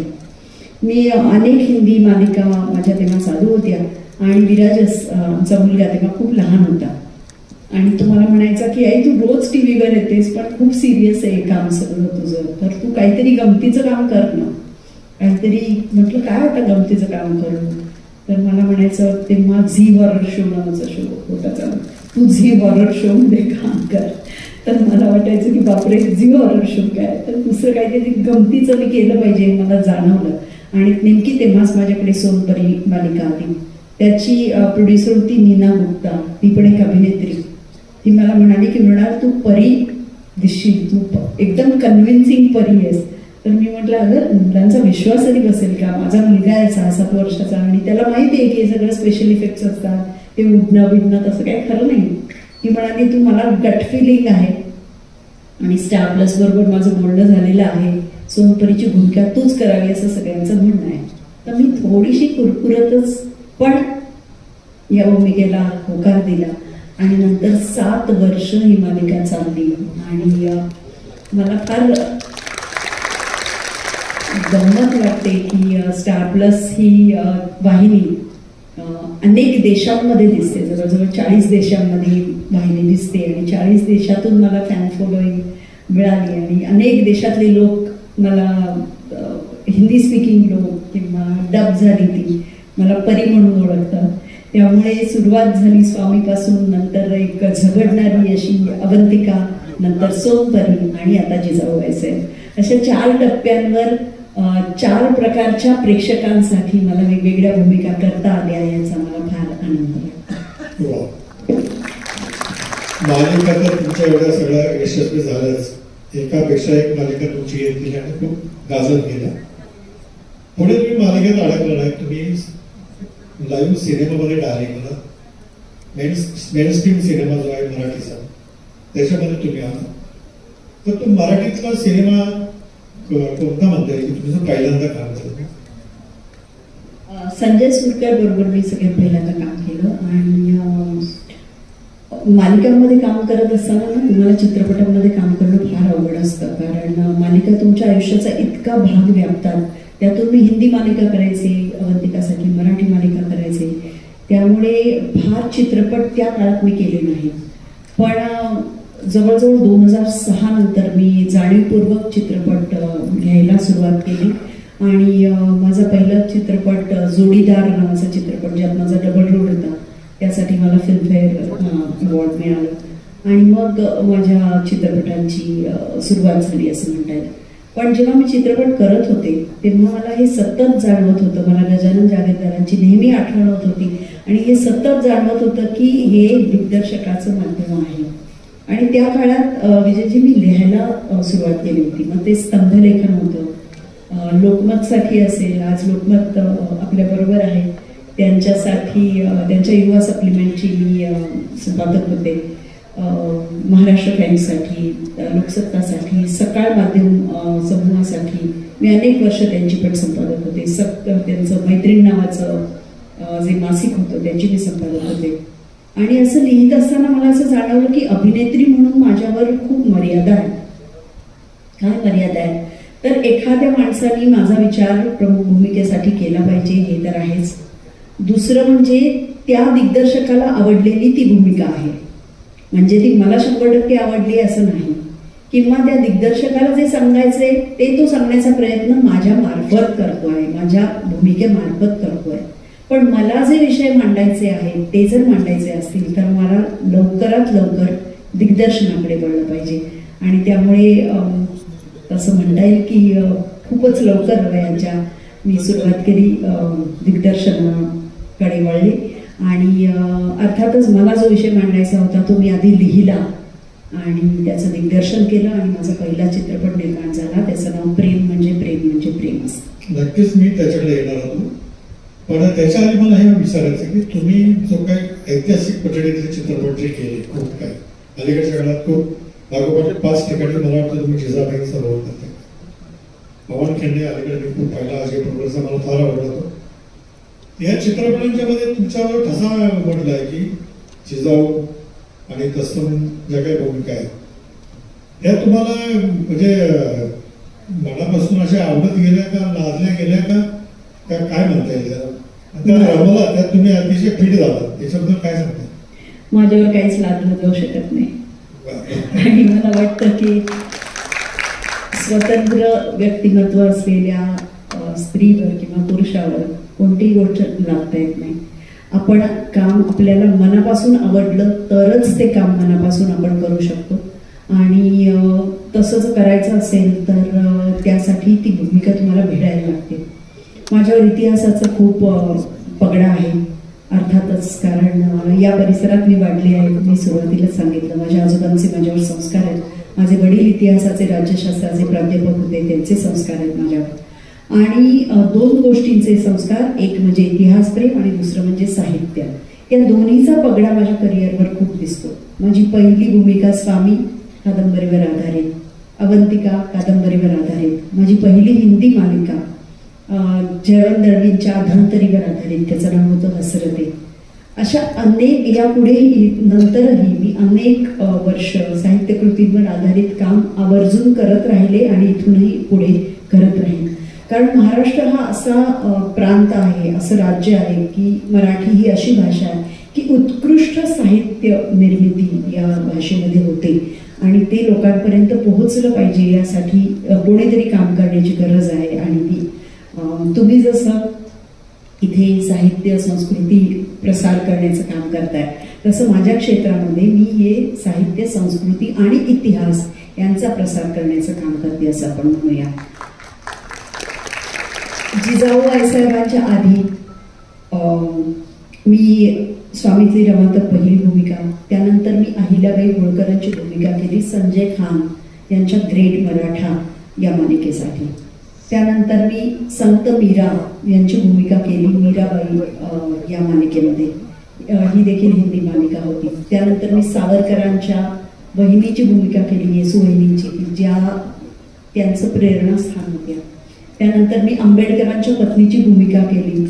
मी अनेक हिंदी मालिका माझ्या तेव्हा चालू होत्या आणि विराजस आमचा मुलगा तेव्हा खूप लहान होता आणि तो मला म्हणायचा की आई तू रोज टीव्हीवर येतेस पण खूप सिरियस आहे काम सगळं तुझं, तर तू काहीतरी गमतीचं काम कर ना काहीतरी. म्हटलं काय आता गमतीचं काम करू? तर मला म्हणायचं तेव्हा झी हॉरर शो नावाचा शो होता चालू, तू झी हॉरर शो मध्ये काम कर. तर मला वाटायचं की बापरे झी हॉरर शो काय, तर दुसरं काहीतरी गमतीचं मी केलं पाहिजे मला जाणवलं. आणि नेमकी तेव्हाच माझ्याकडे सोनपरी मालिका आली. त्याची प्रोड्युसर होती नीना गुप्ता, ती पण एक अभिनेत्री. ती मला म्हणाली की मृणाल तू परी दिसशील, तू एकदम कन्व्हिन्सिंग परी आहेस. तर मी म्हटलं अगं मुलांचा विश्वासही बसेल का? माझा मुलगा आहे 6-7 वर्षाचा आणि त्याला माहिती आहे की हे सगळं स्पेशल इफेक्ट्स असतात, ते उडणं बिडणं तसं काही खरं नाही. ती म्हणाली तू मला गट फिलिंग आहे आणि स्टार प्लस बरोबर माझं बोलणं झालेलं आहे, सोनपरीची भूमिका तूच करावी असं सगळ्यांचं म्हणणं आहे. तर मी थोडीशी कुरकुरतच पण या भूमिकेला होकार दिला आणि नंतर 7 वर्ष ही मालिका चालली आणि मला फार गंमत वाटते की स्टार प्लस ही वाहिनी अनेक देशांमध्ये दिसते, जवळजवळ 40 देशांमध्ये वाहिनी दिसते आणि 40 देशातून मला फॅन फॉलोईंग मिळाली आणि अनेक देशातले लोक मला हिंदी स्पीकिंग लोक किंवा डब झाली ती मला परी म्हणून ओळखतात. त्यामुळे सुरुवात झाली स्वामीपासून, नंतर एक झगडणारी अशी अवंतिका, नंतर सोनपरी आणि आता जिजाऊ असेल. अशा 4 टप्प्यांवर 4 प्रकारच्या प्रेक्षकांसाठी मला वेगवेगळ्या भूमिका करता आल्या याचा मला फार आनंद वाटतो. मालिका तर तुमच्या एवढ्या सगळ्या यशस्वी झाल्याच, एकापेक्षा एक मालिका तुमची येत गेली आणि खूप गाजत गेल्या. पुढे तुम्ही मालिकेत अडकला नाही, तुम्ही लाईव्ह सिनेमामध्ये डायरेक्ट केला. मेनस्ट्रीम सिनेमा जो आहे मराठीचा त्याच्यामध्ये तुम्ही आला. तर तो मराठीतला सिनेमा कोणता म्हणता येईल की तुम्ही पहिल्यांदा काम केलं? संजय सुरकर बरोबर मी सगळ्यात पहिल्यांदा काम केलं आणि मालिकांमध्ये काम करत असताना ना तुम्हाला चित्रपटांमध्ये काम करणं फार अवघड असतं, कारण मालिका मालिका तुमच्या आयुष्याचा इतका भाग व्यापतात. त्यातून मी हिंदी मालिका करायचे, अवंतिकासाठी मराठी मालिका करायचे, त्यामुळे फार चित्रपट त्या काळात मी केले नाही. पण जवळजवळ 2006 नंतर मी जाणीवपूर्वक चित्रपट घ्यायला सुरुवात केली आणि माझा पहिला चित्रपट जोडीदार नावाचा चित्रपट, ज्यात माझा डबल रोल होता, त्यासाठी मला फिल्मफेअर अवॉर्ड मिळालं आणि मग माझ्या चित्रपटांची सुरुवात झाली असं म्हणता येईल. पण जेव्हा मी चित्रपट करत होते तेव्हा मला हे सतत जाणवत होतं, मला गजानन जागीरदारांची नेहमी आठवण होत होती आणि हे सतत जाणवत होतं की हे दिग्दर्शकाचं माध्यम आहे. आणि त्या काळात विजयजी मी लिहायला सुरुवात केली होती. मग ते स्तंभलेखन होतं, लोकमतसाठी असेल, आज लोकमत आपल्याबरोबर आहे त्यांच्यासाठी, त्यांच्या युवा सप्लिमेंटची मी संपादक होते, महाराष्ट्र टाइम्ससाठी, लोकसत्तासाठी, सकाळ माध्यम समूहासाठी मी अनेक वर्ष त्यांची पण संपादक होते. त्यांचं मैत्रीण नावाचं जे मासिक होतं त्याची मी संपादक होते. आणि असं लिहित असताना मला असं जाणवलं की अभिनेत्री म्हणून माझ्यावर खूप मर्यादा आहे. काय मर्यादा आहे तर एखाद्या माणसाने माझा विचार प्रमुख भूमिकेसाठी केला पाहिजे हे तर आहेच. दुसरं म्हणजे त्या दिग्दर्शकाला आवडलेली ती भूमिका आहे, म्हणजे ती मला 100% आवडली असं नाही, किंवा त्या दिग्दर्शकाला जे सांगायचंय ते तो सांगण्याचा प्रयत्न माझ्या मार्फत करतोय, माझ्या भूमिकेमार्फत करतोय. पण मला जे विषय मांडायचे आहेत ते जर मांडायचे असतील तर मला लवकरात लवकर दिग्दर्शनाकडे वळलं पाहिजे. आणि त्यामुळे असं म्हणता येईल की खूपच लवकर वयाच्या मी सुरुवात केली, दिग्दर्शनाकडे वळले. आणि अर्थातच मला जो विषय मांडायचा होता तो मी आधी लिहिला आणि त्याचं दिग्दर्शन केलं आणि माझा पहिला चित्रपट निर्माण झाला. त्याचं नाव प्रेम म्हणजे प्रेम म्हणजे प्रेम असतं. नक्कीच मी त्याच्याकडे येणार होतो, पण त्याच्या आधी मला हे विचारायचं की तुम्ही जो काही ऐतिहासिक पद्धतीचे चित्रपट जे केले, खूप काय अलीकडच्या काळात खूप लागोपाठ 5 ठिकाणी मला वाटतं तुम्ही जिजाबाईंचा रोल करता. पवन खेंडे अलीकडे मी खूप पाहिला, अजय प्रभूचा मला फार आवडला तो. या चित्रपटांच्या मध्ये तुमच्यावर ठसा म्हटलाय की जिजाऊ आणि तत्सम ज्या काही भूमिका आहेत त्या तुम्हाला म्हणजे मनापासून अशा आवडत गेल्या का, लादल्या गेल्या का, काय म्हणता येईल त्या रमला, त्यात तुम्ही अतिशय फिट झाला, त्याच्याबद्दल काय सांगता? माझ्यावर काहीच लादलं जाऊ शकत नाही. आणि मला वाटतं की स्वतंत्र व्यक्तिमत्व असलेल्या स्त्रीवर किंवा पुरुषावर कोणतीही गोष्ट लादता येत नाही. आपण काम आपल्याला मनापासून आवडलं तरच ते काम मनापासून आपण करू शकतो. आणि तसं जर करायचं असेल तर त्यासाठी ती भूमिका तुम्हाला भिडायला लागते. माझ्यावर इतिहासाचा खूप पगडा आहे अर्थातच, कारण या परिसरात मी वाढली आहे. मी सुरुवातीलाच सांगितलं माझ्या आजोबांचे माझ्यावर संस्कार आहेत. माझे वडील इतिहासाचे राज्यशास्त्राचे प्राध्यापक होते, त्यांचे संस्कार आहेत माझ्यावर. आणि 2 गोष्टींचे संस्कार, एक म्हणजे इतिहास प्रेम आणि दुसरं म्हणजे साहित्य. या दोन्हीचा पगडा माझ्या करिअरवर खूप दिसतो. माझी पहिली भूमिका स्वामी कादंबरीवर आधारित, अवंतिका कादंबरीवर आधारित, माझी पहिली हिंदी मालिका जयवंत दळवींच्या धन्वंतरीवर आधारित, त्याचं नाव होतं हसरते. अशा अनेक, यापुढेही नंतरही मी अनेक वर्ष साहित्यकृतींवर आधारित काम आवर्जून करत राहिले आणि इथूनही पुढे करत राहील. कारण महाराष्ट्र हा असा प्रांत आहे, असं राज्य आहे की मराठी ही अशी भाषा आहे की उत्कृष्ट साहित्य निर्मिती या भाषेमध्ये होते आणि ते लोकांपर्यंत पोहोचलं पाहिजे यासाठी कोणीतरी काम करण्याची गरज आहे. आणि ती तुम्ही जसं इथे साहित्य संस्कृती प्रसार करण्याचं काम करताय तसं माझ्या क्षेत्रामध्ये मी हे साहित्य संस्कृती आणि इतिहास यांचा प्रसार करण्याचं काम करते असं आपण म्हणूया. जिजाऊ आईसाहेबांच्या आधी मी स्वामीची रमात पहिली भूमिका, त्यानंतर मी अहिल्याबाई होळकरांची भूमिका केली संजय खान यांच्या ग्रेट मराठा या मालिकेसाठी. त्यानंतर मी संत मीरा यांची भूमिका केली मीराबाई या मालिकेमध्ये, ही देखील हिंदी मालिका होती. त्यानंतर मी सावरकरांच्या बहिणीची भूमिका केली, येसू बहिणींची, ज्या त्यांचं प्रेरणास्थान होत्या. त्यानंतर मी आंबेडकरांच्या पत्नीची भूमिका केली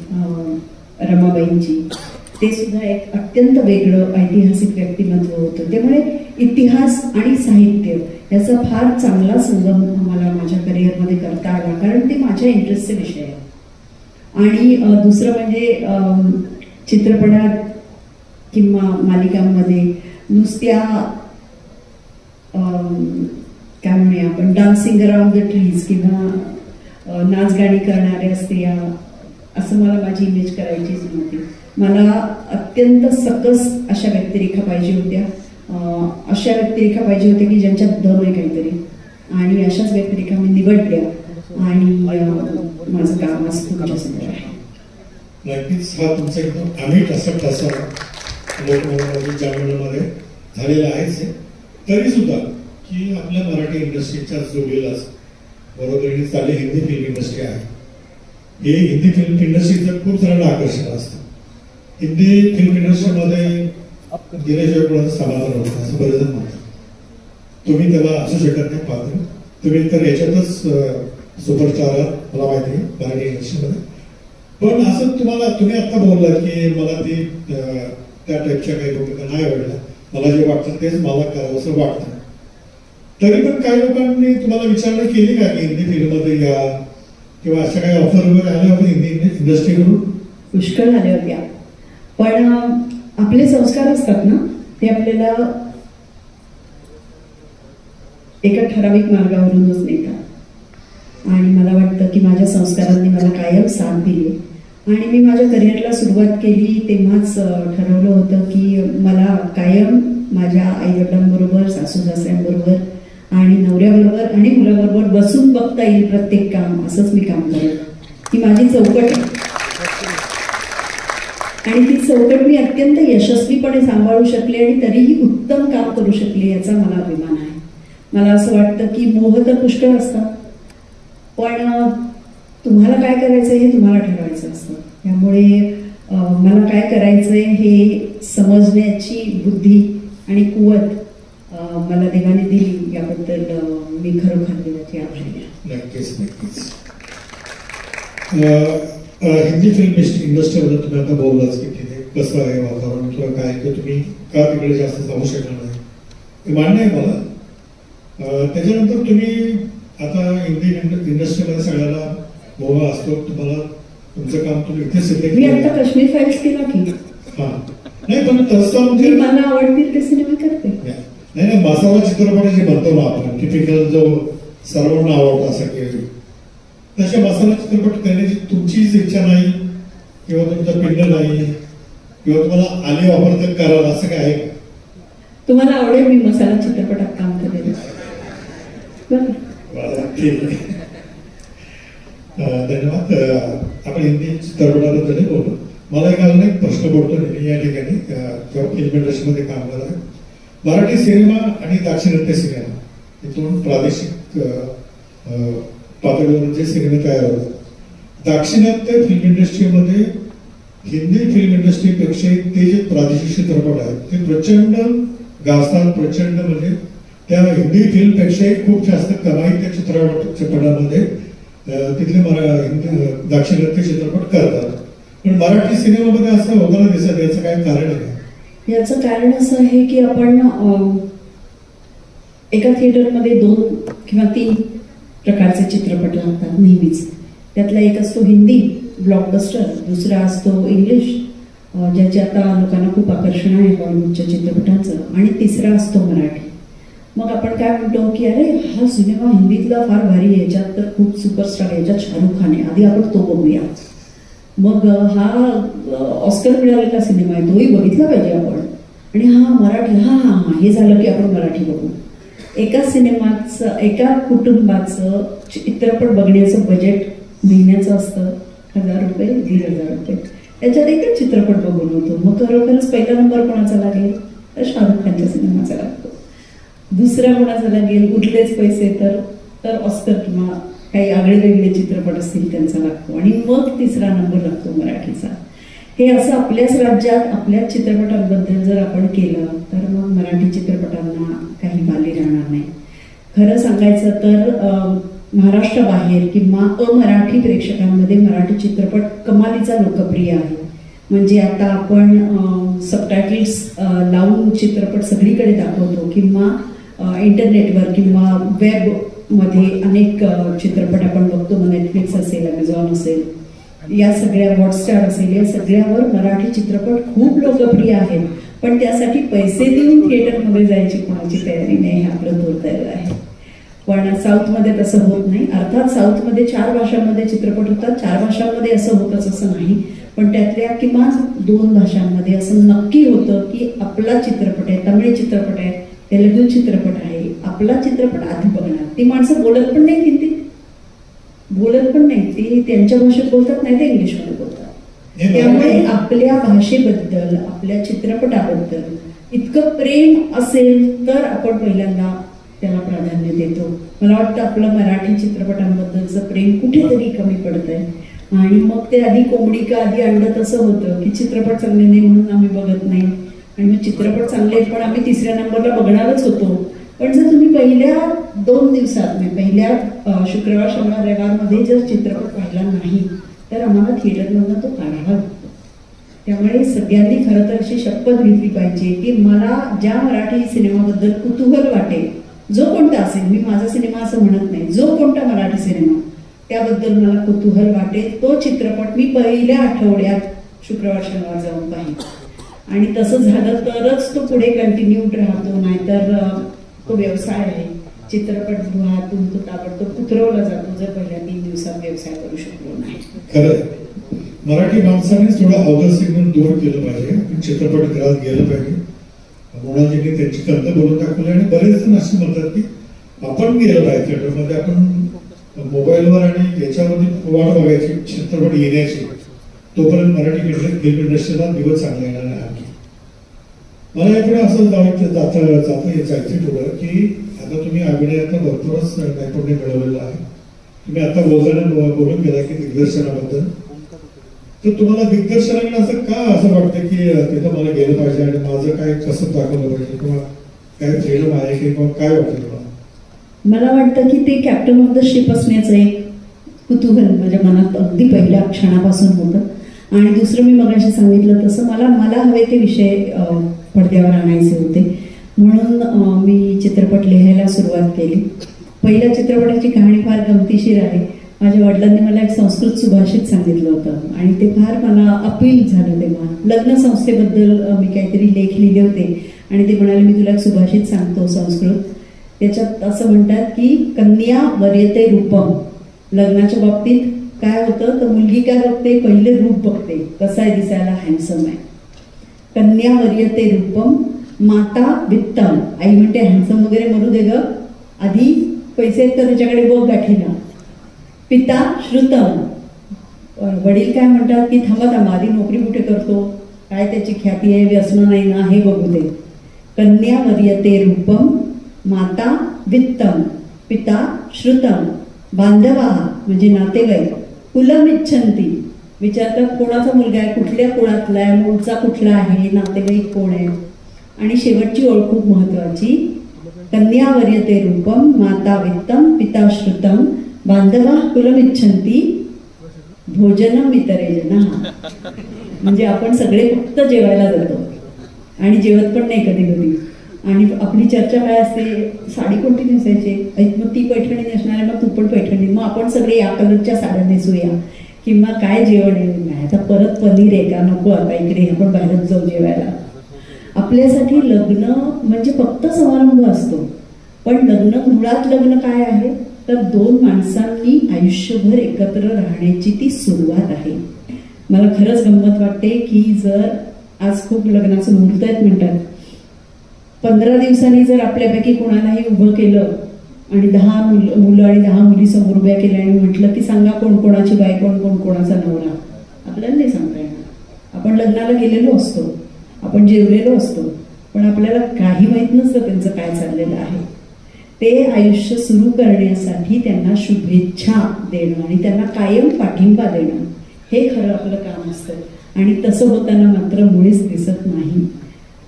रमाबाईंची, ते सुद्धा एक अत्यंत वेगळं ऐतिहासिक व्यक्तिमत्व होतं. त्यामुळे इतिहास आणि साहित्य याचा फार चांगला संगम मला माझ्या करिअरमध्ये करता आला, कारण ते माझ्या इंटरेस्टचे विषय आहे. आणि दुसरं म्हणजे चित्रपटात किंवा मालिकांमध्ये नुसत्या काय म्हणूया आपण डान्सिंग अराउंड द ट्रीज किंवा नाचगाणी करणाऱ्या स्त्रिया असं मला माझी इमेज करायचीच नव्हती. मला अत्यंत सकस अशा व्यक्तिरेखा पाहिजे होत्या, अशा व्यक्तिरेखा पाहिजे होत्या की ज्यांच्यात दम आहे काहीतरी, आणि अशाच व्यक्तिरेखा मी निवडल्या आणि माझं काम आज तुमच्यासमोर आहे. नक्कीच हा तुमचा एकदम अमिट असा ठसा लोकमतामध्ये जाणवण्यामध्ये झालेला आहेच. तरी सुद्धा की आपल्या मराठी इंडस्ट्रीच्या जोडीलाच बरोबरीने चालली हिंदी फिल्म इंडस्ट्री आहे. हे हिंदी फिल्म इंडस्ट्रीचं खूप जणांना आकर्षण असतं. हिंदी फिल्म इंडस्ट्रीमध्ये गेल्याशिवाय कोणाचं समाधान होतं असं बरेच जण म्हणतात. तुम्ही त्याला असू शकत नाही पात्र, तुम्ही तर याच्यातच सुपरस्टार आहात मला माहिती आहे मराठी इंडस्ट्रीमध्ये. पण असं तुम्ही आता बोललात की मला ती त्या टाईपच्या काही भूमिका नाही आवडल्या, मला जे वाटतं तेच मला करावं असं वाटतं. तरी पण काही लोकांनी तुम्हाला विचारणा केली का की हिंदी फिल्ममध्ये या किंवा अशा काही ऑफर वगैरे आल्या होत्या हिंदी इंडस्ट्रीकडून? पुष्कळ आल्या होत्या, पण आपले संस्कार असतात ना ते आपल्याला एका ठराविक मार्गावरूनच नेतात. आणि मला वाटतं की माझ्या संस्कारांनी मला कायम साथ दिली. आणि मी माझ्या करिअरला सुरुवात केली तेव्हाच ठरवलं होतं की मला कायम माझ्या आईवडिलांबरोबर, सासू सासऱ्यांबरोबर आणि नवऱ्याबरोबर आणि मुलाबरोबर बसून बघता येईल प्रत्येक काम, असंच मी काम करेन. ही माझी चौकट आहे आणि ती चौकट मी अत्यंत यशस्वीपणे सांभाळू शकले आणि तरीही उत्तम काम करू शकले याचा मला अभिमान आहे. मला असं वाटतं की मोह तर पुष्कळ असतात, पण तुम्हाला काय करायचंय हे तुम्हाला ठरवायचं असतं. त्यामुळे मला काय करायचंय हे समजण्याची बुद्धी आणि कुवत मला देवाने दिली, याबद्दल मी खरोखर देवाची आभारी आहे. नक्कीच नक्कीच. हिंदी फिल्म इंडस्ट्रीमध्ये तुम्ही आता बोललाच की तिथे कसं आहे वातावरण किंवा काय, की तुम्ही का तिकडे जास्त जाऊ शकणार नाही हे मान्य आहे मला. त्याच्यानंतर तुम्ही आता हिंदी इंडस्ट्रीमध्ये सगळ्याला मोह असतो, तुम्हाला तुमचं काम तुम्ही इथे सिद्ध केलं. मी आता काश्मीर फाईल्स केला की हा नाही, पण तसं म्हणजे मला आवडतील ते सिनेमा करते. नाही नाही, मसाला चित्रपट जे म्हणतो ना आपण टिपिकल जो सर्वांना आवडतो असं की तसे मसाला चित्रपट करण्याची तुमचीच इच्छा नाही किंवा तुमचा पिंड नाही किंवा तुम्हाला आले वापर करावं असं काय आहे? तुम्हाला आवडेल मी मसाला चित्रपटात काम करेल. ठीक आहे, धन्यवाद. आपण हिंदी चित्रपटाबद्दल बोलू. मला एक अजून एक प्रश्न पडतो नेहमी या ठिकाणी जेव्हा फिल्म इंडस्ट्रीमध्ये काम करत आहे. मराठी सिनेमा आणि दाक्षिणात्य सिनेमा हे दोन प्रादेशिक पातळीवर जे सिनेमे तयार होतात, दाक्षिणात्य फिल्म इंडस्ट्रीमध्ये हिंदी फिल्म इंडस्ट्रीपेक्षा ते जे प्रादेशिक चित्रपट आहेत ते प्रचंड गाजतात. प्रचंड म्हणजे त्या हिंदी फिल्मपेक्षाही खूप जास्त कमाई त्या चित्रपटामध्ये तिथले दाक्षिणात्य चित्रपट करतात. पण मराठी सिनेमामध्ये असं होताना दिसत, याचं काय कारण आहे? याचं कारण असं आहे की आपण एका थिएटरमध्ये 2 किंवा 3 प्रकारचे चित्रपट लागतात नेहमीच. त्यातला एक असतो हिंदी ब्लॉकबस्टर, दुसरा असतो इंग्लिश ज्याचे आता लोकांना खूप आकर्षण आहे हॉलिवूडच्या चित्रपटांचं, आणि तिसरा असतो मराठी. मग आपण काय म्हणतो की अरे हा सिनेमा हिंदीतला फार भारी आहे, याच्यात तर खूप सुपरस्टार आहे, याच्यात शाहरुख खान आहे, आधी आपण तो बघूया. मग हा ऑस्कर मिळालेला सिनेमा आहे, तोही बघितला पाहिजे आपण. आणि हा मराठी, हा हा हा हे झालं की आपण मराठी बघू. एका सिनेमाचं, एका कुटुंबाचं चित्रपट बघण्याचं बजेट महिन्याचं असतं 1000 रुपये 1500 रुपये. त्याच्यात एकच चित्रपट बघून होतो. मग खरोखरच पहिला नंबर कोणाचा लागेल तर शाहरुख खानच्या सिनेमाचा लागतो. दुसरा कोणाचा लागेल, उरलेच पैसे तर ऑस्कर किंवा काही आगळे वेगळे चित्रपट असतील त्यांचा लागतो. आणि मग तिसरा नंबर लागतो मराठीचा. हे असं आपल्याच राज्यात आपल्याच चित्रपटांबद्दल जर आपण केलं तर मग मराठी चित्रपटांना काही बाली राहणार नाही. खरं सांगायचं तर महाराष्ट्राबाहेर किंवा अमराठी प्रेक्षकांमध्ये मराठी चित्रपट कमालीचा लोकप्रिय आहे. म्हणजे आता आपण सबटायटल्स लावून चित्रपट सगळीकडे दाखवतो किंवा इंटरनेटवर किंवा वेबमध्ये अनेक चित्रपट आपण बघतो. मग नेटफ्लिक्स असेल, अमेझॉन असेल, या सगळ्या हॉटस्टार असेल, या सगळ्यावर मराठी चित्रपट खूप लोकप्रिय आहेत. पण त्यासाठी पैसे देऊन थिएटरमध्ये जायची कोणाची तयारी नाही, हे आपलं दुर्दैव आहे. पण साऊथमध्ये तसं होत नाही. अर्थात साऊथमध्ये 4 भाषांमध्ये चित्रपट होतात. 4 भाषांमध्ये असं होतच असं नाही, पण त्यातल्या किमान 2 भाषांमध्ये असं नक्की होतं की आपला चित्रपट आहे, तमिळ चित्रपट आहे, तेलुगू चित्रपट आहे, आपला चित्रपट आधी बघणार. ती माणसं बोलत पण नाही, हिंदी बोलत पण नाही, ती त्यांच्या भाषेत बोलतात, नाही ते इंग्लिशमध्ये बोलतात. त्यामुळे आपल्या भाषेबद्दल, आपल्या चित्रपटाबद्दल इतकं प्रेम असेल तर आपण पहिल्यांदा त्याला प्राधान्य देतो. मला वाटतं आपलं मराठी चित्रपटांबद्दलचं प्रेम कुठेतरी कमी पडतंय. आणि मग ते आधी कोंबडी का आधी अंड तसं होतं की चित्रपट चांगले नाही म्हणून आम्ही बघत नाही, आणि मग चित्रपट चांगले पण आम्ही 3ऱ्या नंबरला बघणारच होतो. पण जर तुम्ही पहिल्या 2 दिवसात, पहिल्या शुक्रवार, शनिवार, रविवारमध्ये जर चित्रपट पाहिला नाही तर आम्हाला थिएटरमधून तो काढावा लागतो. त्यामुळे सगळ्यांनी खरं तर अशी शपथ घेतली पाहिजे की मला ज्या मराठी सिनेमाबद्दल कुतूहल वाटेल, जो कोणता असेल, मी माझा सिनेमा असं म्हणत नाही, जो कोणता मराठी सिनेमा त्याबद्दल मला कुतूहल वाटेल तो चित्रपट मी पहिल्या आठवड्यात शुक्रवार, शनिवार जाऊन पाहिजे. आणि तसं झालं तरच तो पुढे कंटिन्यूड राहतो, नाहीतर तो व्यवसाय आहे. चित्रपटगृहातून तो ताबडतोब उतरवला जातो जर पहिल्या 3 दिवसात व्यवसाय करू शकलो नाही. खरं मराठी माणसाने थोडं अवघड सिग्नल दूर केलं पाहिजे, चित्रपटगृहात गेलं पाहिजे. मोनाजीने त्यांची कंत बोलून दाखवली, आणि बरेच जण असे म्हणतात की आपण गेलं पाहिजे थिएटरमध्ये. आपण मोबाईलवर आणि याच्यामध्ये वाट बघायची चित्रपट येण्याची, तोपर्यंत मराठी फिल्म इंडस्ट्रीला दिवस चांगले येणार नाही. मला याकडे असं जायचं पुढं की आता तुम्ही अभिनयाचा भरपूरच नैपुण्य मिळवलेलं आहे. तुम्ही आता बोलून गेला की दिग्दर्शनाबद्दल, तर तुम्हाला दिग्दर्शनाला असं वाटतं की तिथं मला गेलं पाहिजे आणि माझं काय कसं दाखवलं पाहिजे, किंवा काय फ्रीडम आहे किंवा काय वाटतं तुम्हाला? मला वाटतं की ते कॅप्टन ऑफ द शिप असण्याचं एक कुतूहल माझ्या मनात अगदी पहिल्या क्षणापासून होतं. आणि दुसरं मी मगाशी सांगितलं तसं मला हवे ते विषय पडद्यावर आणायचे होते, म्हणून मी चित्रपट लिहायला सुरुवात केली. पहिल्या चित्रपटाची कहाणी फार गमतीशीर आहे. माझ्या वडिलांनी मला एक संस्कृत सुभाषित सांगितलं होतं आणि ते फार मला अपील झालं. तेव्हा लग्न संस्थेबद्दल मी काहीतरी लेख लिहिले होते आणि ते म्हणाले मी तुला एक सुभाषित सांगतो संस्कृत. त्याच्यात असं म्हणतात की कन्या वरीयते रूपम. लग्नाच्या बाबतीत काय होतं तर मुलगी काय बघते, पहिले रूप बघते, कसा आहे दिसायला, हँडसम आहे. कन्या वरीयते रूपम माता वित्तम. आई म्हणते हँडसम वगैरे मरू दे ग, आधी पैसे आहेत तर त्याच्याकडे बघ गाठीला. पिता श्रुतम. वडील काय म्हणतात की थांबा आधी नोकरी कुठे करतो, काय त्याची ख्याती आहे, व्यसन नाही ना, हे बघू दे. कन्या वरीयते रूपम माता वित्तम पिता श्रुतम बांधवा म्हणजे नातेवाईक. कुलमिच्छन्ति विचारतात कोणाचा मुलगा आहे, कुठल्या कुळातला आहे, मूळचा कुठला आहे, नातेवाईक कोण आहे. आणि शेवटची ओळ खूप महत्वाची, कन्या वरीयते रूपम माता वित्तम पिता श्रुतम बांधवा कुलमिच्छन्ति भोजनम इतरे जना. म्हणजे आपण सगळे फक्त जेवायला जातो आणि जेवत पण नाही कधी कधी. आणि आपली चर्चा काय असते, साडी कोणती नेसायची, मग ती पैठणी नेसणार आहे, मग तू पण पैठणी, मग आपण सगळे या कलरच्या साड्या नेसूया, किंवा काय जेवण आहे, नाही आता परत पनीर आहे का, नको आता इकडे आपण बाहेरच जाऊ जेवायला. आपल्यासाठी लग्न म्हणजे फक्त समारंभ असतो, पण मुळात लग्न काय आहे तर 2 माणसांनी आयुष्यभर एकत्र राहण्याची ती सुरुवात आहे. मला खरंच गंमत वाटते की जर आज खूप लग्नाचं मुहूर्त आहेत म्हणतात, 15 दिवसांनी जर आपल्यापैकी कोणालाही उभं केलं आणि 10 मुलं आणि 10 मुली समोर उभ्या केल्या आणि म्हटलं की सांगा कोण कोणाची बायको, कोण कोणाचा नवरा, आपल्याला नाही सांगता येणार. आपण लग्नाला गेलेलो असतो, आपण जेवलेलो असतो, पण आपल्याला काही माहित नसतं त्यांचं काय चाललेलं आहे. ते आयुष्य सुरू करण्यासाठी त्यांना शुभेच्छा देणं आणि त्यांना कायम पाठिंबा देणं हे खरं आपलं काम असतं. आणि तसं होताना मात्र मुळीच दिसत नाही.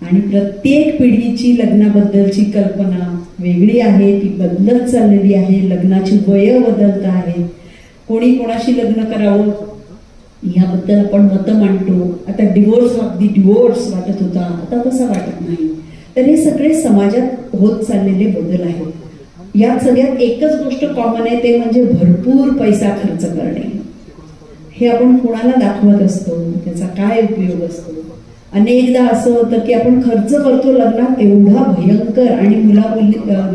आणि प्रत्येक पिढीची लग्नाबद्दलची कल्पना वेगळी आहे, ती बदलत चाललेली आहे. लग्नाची वय बदलत आहे. कोणी कोणाशी लग्न करावं याबद्दल आपण मतं मांडतो. आता अगदी डिवोर्स वाटत होता, आता तसा वाटत नाही. तर हे सगळे समाजात होत चाललेले बदल आहेत. यात सगळ्यात एकच गोष्ट कॉमन आहे, ते म्हणजे भरपूर पैसा खर्च करणे. हे आपण कोणाला दाखवत असतो, त्याचा काय उपयोग असतो. अनेकदा असं होतं की आपण खर्च करतो लग्नात एवढा भयंकर, आणि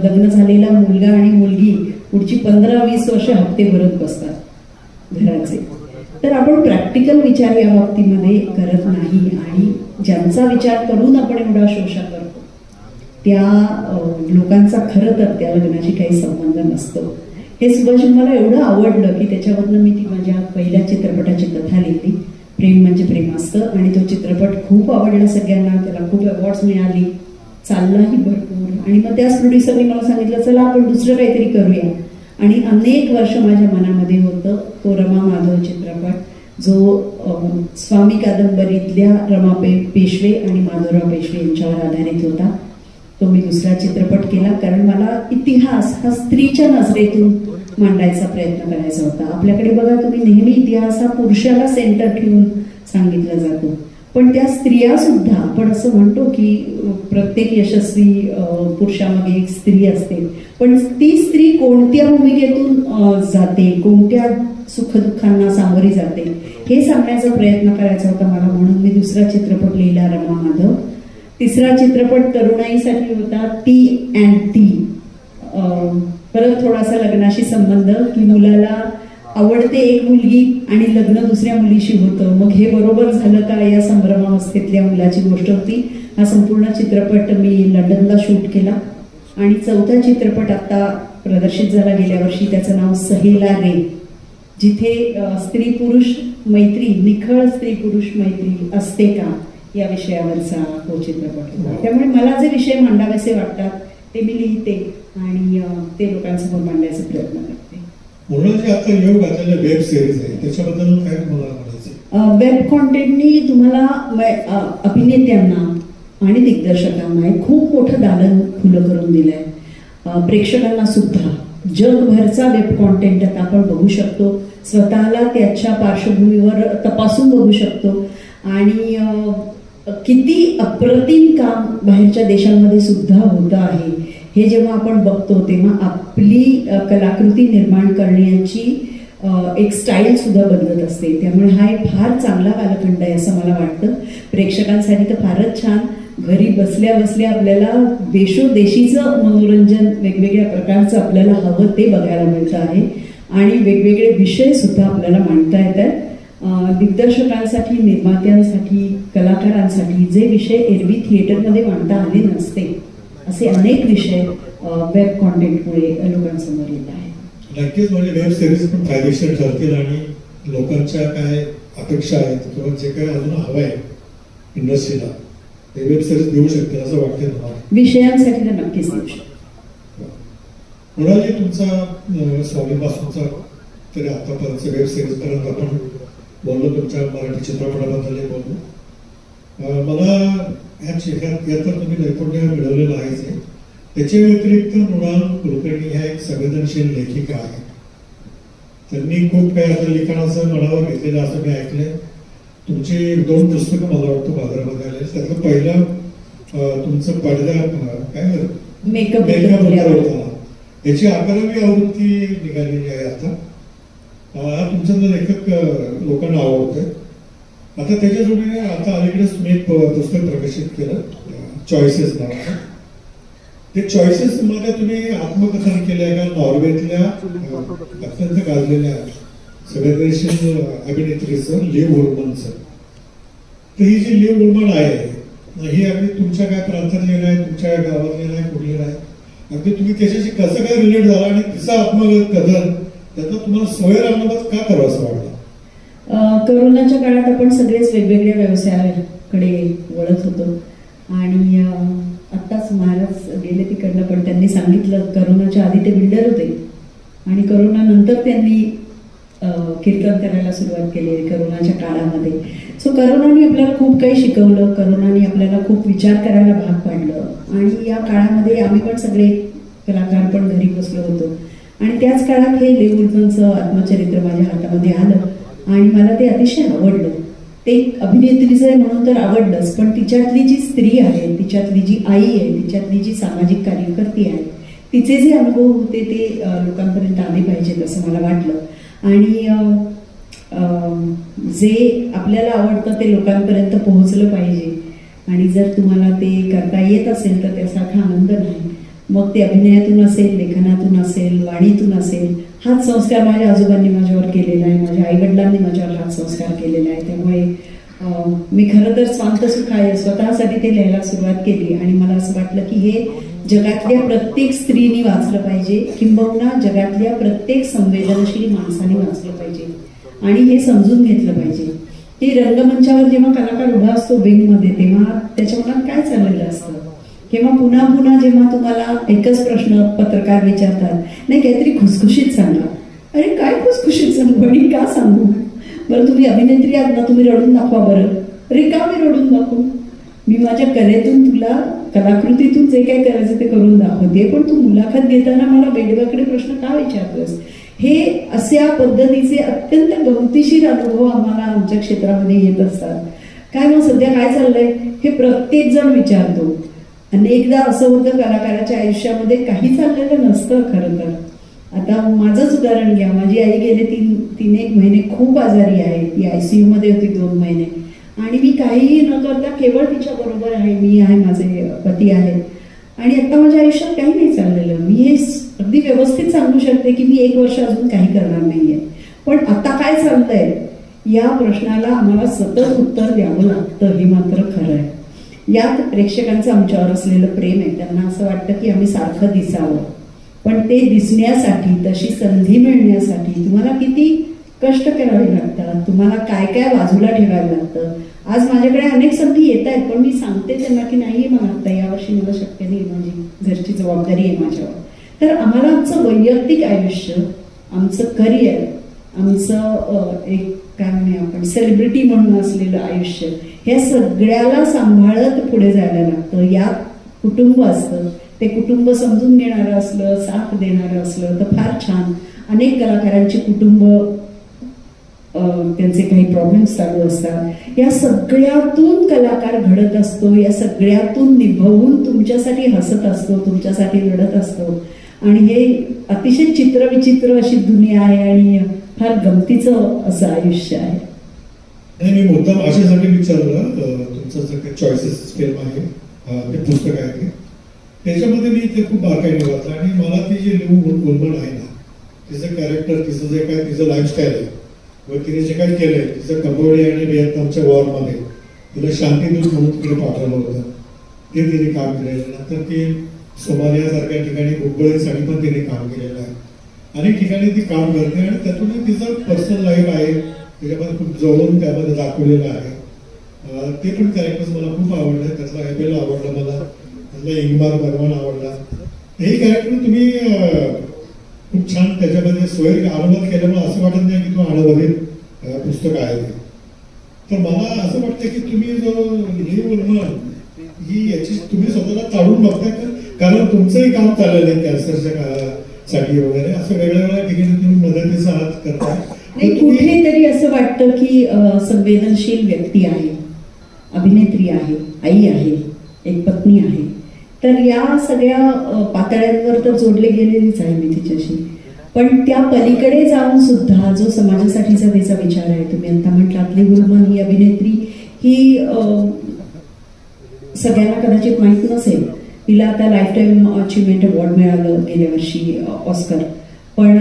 लग्न झालेला मुलगा आणि मुलगी पुढची 15-20 वर्ष हप्ते भरत बसतात घराचे. तर आपण प्रॅक्टिकल विचार या बाबतीमध्ये करत नाही, आणि ज्यांचा विचार करून आपण एवढा शोषा करतो त्या लोकांचा खरं तर त्या लग्नाशी काही संबंध नसतो. हे सुभाषित मला एवढं आवडलं की त्याच्यावरनं मी ती माझ्या पहिल्या चित्रपटाची कथा लिहिली, प्रेम म्हणजे प्रेम असतं. आणि तो चित्रपट खूप आवडला सगळ्यांना, त्याला खूप अवॉर्ड्स मिळाली, चाललाही भरपूर. आणि मग त्याच प्रोड्युसरने मला सांगितलं चला आपण दुसरं काहीतरी करूया. आणि अनेक वर्ष माझ्या मनामध्ये होतं तो रमा माधव चित्रपट, जो स्वामी कादंबरीतल्या रमा पेशवे आणि माधवराव पेशवे यांच्यावर आधारित होता. तो मी दुसरा चित्रपट केला, कारण मला इतिहास हा स्त्रीच्या नजरेतून मांडायचा प्रयत्न करायचा होता. आपल्याकडे बघा तुम्ही, नेहमी इतिहास हा पुरुषाला सेंटर ठेवून सांगितला जातो, पण त्या स्त्रिया सुद्धा, आपण असं म्हणतो की प्रत्येक यशस्वी पुरुषामध्ये एक स्त्री असते, पण ती स्त्री कोणत्या भूमिकेतून जाते, कोणत्या सुखदुःखांना सामोरी जाते, हे सांगण्याचा प्रयत्न करायचा होता मला. म्हणून मी दुसरा चित्रपट लिहिला रमा माधव. तिसरा चित्रपट तरुणाईसाठी होता टी अँड टी. परत थोडासा लग्नाशी संबंध, की मुलाला आवडते एक मुलगी आणि लग्न दुसऱ्या मुलीशी होतं, मग हे बरोबर झालं का, या संभ्रमावस्थेतल्या मुलाची गोष्ट होती. हा संपूर्ण चित्रपट मी लंडनला शूट केला. आणि चौथा चित्रपट आता प्रदर्शित झाला गेल्या वर्षी, त्याचं नाव सहेला रे, जिथे स्त्री पुरुष मैत्री, निखळ स्त्री पुरुष मैत्री असते का या विषयावरचा तो चित्रपट होता. त्यामुळे मला जे विषय मांडावेसे वाटतात ते मी लिहिते आणि ते लोकांसमोर मांडण्याचा प्रयत्न करते. म्हणून जे आता योग घातलेल्या वेब सिरीज आहे त्याच्याबद्दल काय तुम्हाला म्हणायचं? वेब कॉन्टेंटनी तुम्हाला अभिनेत्यांना आणि दिग्दर्शकांना खूप मोठं दालन खुलं करून दिलंय. प्रेक्षकांना सुद्धा जगभरचा वेब कॉन्टेंट आता आपण बघू शकतो, स्वतःला त्याच्या पार्श्वभूमीवर तपासून बघू शकतो. आणि किती अप्रतिम काम बाहेरच्या देशांमध्ये सुद्धा होतं आहे हे जेव्हा आपण बघतो, तेव्हा आपली कलाकृती निर्माण करण्याची एक स्टाईल सुद्धा बदलत असते. त्यामुळे हा एक फार चांगला कालखंड आहे असं मला वाटतं. प्रेक्षकांसाठी तर फारच छान. घरी बसल्या बसल्या आपल्याला देशोदेशीचं मनोरंजन वेगवेगळ्या प्रकारचं आपल्याला हवं ते बघायला मिळतं आहे. आणि वेगवेगळे विषय सुद्धा आपल्याला मांडता येत आहेत. दिग्दर्शकांसाठी, निर्मात्यांसाठी, कलाकारांसाठी जे विषय एरवी थिएटरमध्ये मांडता आले नसते, असे अनेक विषय वेब कॉन्टेंटमुळे लोकांसमोर येत आहेत. नक्कीच, म्हणजे वेब सिरीज पण फायदेशीर ठरतील आणि लोकांच्या काय अपेक्षा आहेत किंवा जे काय अजून हवं आहे इंडस्ट्रीला ते वेब सिरीज देऊ शकतील असं वाटतंय मला. विषयांसाठी तर नक्कीच देऊ शकतो. मुळाजी, तुमचा स्वामीपासूनचा तरी आतापर्यंत वेब सिरीज पर्यंत आपण बोललो, तुमच्या मराठी चित्रपटाबद्दल बोललो. मला यात तुम्ही नैपुण्य मिळवलेलं आहेच आहे. त्याच्या व्यतिरिक्त मृणाल कुलकर्णी ह्या एक संवेदनशील लेखिका आहेत. त्यांनी खूप काही आता लिखाणाचं मनावर घेतलेलं असं मी ऐकलंय. तुमची 2 पुस्तकं मला वाटतं बाजारामध्ये आले. त्यातलं पहिलं तुमचं पडद्या काय मेकअप होता, याची 11वी आवृत्ती निघालेली आहे आता. हा तुमचा लेखक लोकांना आवडतोय. आता त्याच्या जोडीने आता अलीकडेच तुम्ही एक पुस्तक प्रकाशित केलं, चॉईसेस नावाचं. ते चॉईसेस मध्ये तुम्ही आत्मकथन केलंय का नॉर्वेतल्या अत्यंत गाजलेल्या संवेदनशील अभिनेत्रीचं लिव वुलमनचं. तर ही जी लिव वुलमन आहे ही अगदी तुमच्या काय प्रांतातली नाही, तुमच्या गावातली नाही, कुठली नाही, अगदी तुम्ही त्याच्याशी कसं काय रिलेट झाला आणि तिचं आत्मकथन त्याचा तुम्हाला सोयर अनुवाद का करावं असं वाटलं? करोनाच्या काळात आपण सगळेच वेगवेगळ्या व्यवसायाकडे वळत होतो. आणि आत्ताच महाराज गेले तिकडनं, पण त्यांनी सांगितलं करोनाच्या आधी ते बिल्डर होते आणि करोना नंतर त्यांनी कीर्तन करायला सुरुवात केली करोनाच्या काळामध्ये. सो करोनाने आपल्याला खूप काही शिकवलं, करोनाने आपल्याला खूप विचार करायला भाग पाडलं. आणि या काळामध्ये आम्ही पण सगळे कलाकार पण घरी बसलो होतो. आणि त्याच काळात हे लिव वुलमनचं आत्मचरित्र माझ्या हातामध्ये आलं आणि मला ते अतिशय आवडलं. ते अभिनेत्रीचं आहे म्हणून तर आवडलंच, पण तिच्यातली जी स्त्री आहे, तिच्यातली जी आई आहे, तिच्यातली जी सामाजिक कार्यकर्ती आहे, तिचे जे अनुभव होते ते लोकांपर्यंत आले पाहिजेत असं मला वाटलं. आणि जे आपल्याला आवडतं ते लोकांपर्यंत पोहोचलं पाहिजे. आणि जर तुम्हाला ते करता येत असेल तर त्यासारखा आनंद नाही. मग ते अभिनयातून असेल, लेखनातून असेल, वाणीतून असेल. हाच संस्कार माझ्या आजोबांनी माझ्यावर केलेला आहे, माझ्या आईवडिलांनी माझ्यावर हाच संस्कार केलेला आहे. त्यामुळे मी खरं तर स्वांत सुख आहे स्वतःसाठी ते लिहायला सुरुवात केली. आणि मला असं वाटलं की हे जगातल्या प्रत्येक स्त्रीने वाचलं पाहिजे, किंबहुना जगातल्या प्रत्येक संवेदनशील माणसाने वाचलं पाहिजे आणि हे समजून घेतलं पाहिजे की रंगमंचावर जेव्हा कलाकार उभा असतो विंगमध्ये, तेव्हा त्याच्या मनात काय चाललेलं असतं. किंवा पुन्हा पुन्हा जेव्हा तुम्हाला एकच प्रश्न पत्रकार विचारतात, नाही काहीतरी खुसखुशीत सांगा. अरे काय खुसखुशीत सांगू आणि का सांगू? बरं तुम्ही अभिनेत्री आहात ना, तुम्ही रडून दाखवा बरं. अरे का मी रडून दाखवू? मी माझ्या कलेतून तुला, कलाकृतीतून जे काय करायचं ते करून दाखवते, पण तू मुलाखत घेताना मला वेगवेगळे प्रश्न का विचारतोस? हे अशा पद्धतीचे अत्यंत गमतीशीर अनुभव आम्हाला आमच्या क्षेत्रामध्ये येत असतात. काय मग सध्या काय चाललंय हे प्रत्येक जण विचारतो. अनेकदा असं होतं कलाकाराच्या आयुष्यामध्ये काही चाललेलं नसतं खरं तर. आता माझंच उदाहरण घ्या. माझी आई गेले 3-1 महिने खूप आजारी आहे. ती ICU मध्ये होती 2 महिने. आणि मी काहीही न करता केवळ तिच्या बरोबर आहे. मी आहे, माझे पती आहेत. आणि आता माझ्या आयुष्यात काही नाही चाललेलं. मी हे अगदी व्यवस्थित सांगू शकते की मी 1 वर्ष अजून काही करणार नाहीये. पण आता काय चाललंय या प्रश्नाला आम्हाला सतत उत्तर द्यावं लागतं, हे मात्र खरं आहे. यात प्रेक्षकांचं आमच्यावर असलेलं प्रेम आहे. त्यांना असं वाटतं की आम्ही सारखं दिसावं, पण ते दिसण्यासाठी, तशी संधी मिळण्यासाठी तुम्हाला किती कष्ट करावे लागतात, तुम्हाला काय काय बाजूला ठेवायला लागतं. आज माझ्याकडे अनेक संधी येत आहेत, पण मी सांगते त्यांना की नाही मला आता यावर्षी मला शक्य नाही, माझी घरची जबाबदारी आहे माझ्यावर. तर आम्हाला आमचं वैयक्तिक आयुष्य, आमचं करिअर, आमचं एक काय म्हणे आपण सेलिब्रिटी म्हणून असलेलं आयुष्य, ह्या सगळ्याला सांभाळत पुढे जायला लागतं. यात कुटुंब असतं. ते कुटुंब समजून घेणारं असलं, साथ देणारं असलं तर फार छान. अनेक कलाकारांची कुटुंब, त्यांचे काही प्रॉब्लेम्स चालू असतात. या सगळ्यातून कलाकार घडत असतो. या सगळ्यातून निभवून तुमच्यासाठी हसत असतो, तुमच्यासाठी लढत असतो. आणि हे अतिशय चित्रविचित्र अशी दुनिया आहे आणि फार गमतीचं असं आयुष्य आहे. मी मुद्दाम अशासाठी विचारलं, तुमचं जे काही चॉईसेस फिल्म आहे, ते पुस्तक आहे ते, त्याच्यामध्ये मी ते खूप बारकाईने वाचलं. आणि मला ती जी लिहून उलमण आहे ना, तिचं कॅरेक्टर, तिचं जे काय तिचं लाईफस्टाईल आहे, व तिने जे काही केलंय, तिचं कंबोडिया आणि व्हिएतनामच्या वॉरमध्ये तिला शांतीदूत म्हणून तिकडे पाठवलं होतं, ते तिने काम केलेलं. नंतर ती सोमालियासारख्या ठिकाणी गुब्बळीसाठी पण तिने काम केलेलं आहे. अनेक ठिकाणी ती काम करते आणि त्यातून तिचं पर्सनल लाईफ आहे, त्याच्यामध्ये खूप जवळून त्यामध्ये दाखवलेलं आहे. ते पण कॅरेक्टर्स मला खूप आवडलं. त्यातला हेबेल आवडला मला, त्यातला इंगमार बर्मन आवडला. हे कॅरेक्टर तुम्ही खूप छान त्याच्यामध्ये सोयीने अनुवाद केल्यामुळे असं वाटत नाही की तो अनुवादित पुस्तक आहे ते. तर मला असं वाटतं की तुम्ही जो लिहिण ही याची तुम्ही स्वतःला ताळून बघताय का? कारण तुमचंही काम चाललेलं आहे कॅन्सरच्या साठी वगैरे, असं वेगळ्या ठिकाणी तुम्ही मदतीचा हात करताय. नाही, कुठेतरी असं वाटतं की संवेदनशील व्यक्ती आहे, अभिनेत्री आहे, आई आहे, एक पत्नी आहे. तर या सगळ्या पातळ्यांवर तर जोडले गेलेलीच आहे मी तिच्याशी. पण त्या पलीकडे जाऊन सुद्धा जो समाजासाठीचा तिचा विचार आहे, तुम्ही आता म्हटलात गुलमन ही अभिनेत्री ही सगळ्यांना कदाचित माहीत नसेल. तिला आता लाईफटाईम अचिव्हमेंट अवॉर्ड मिळालं गेल्या वर्षी, ऑस्कर. पण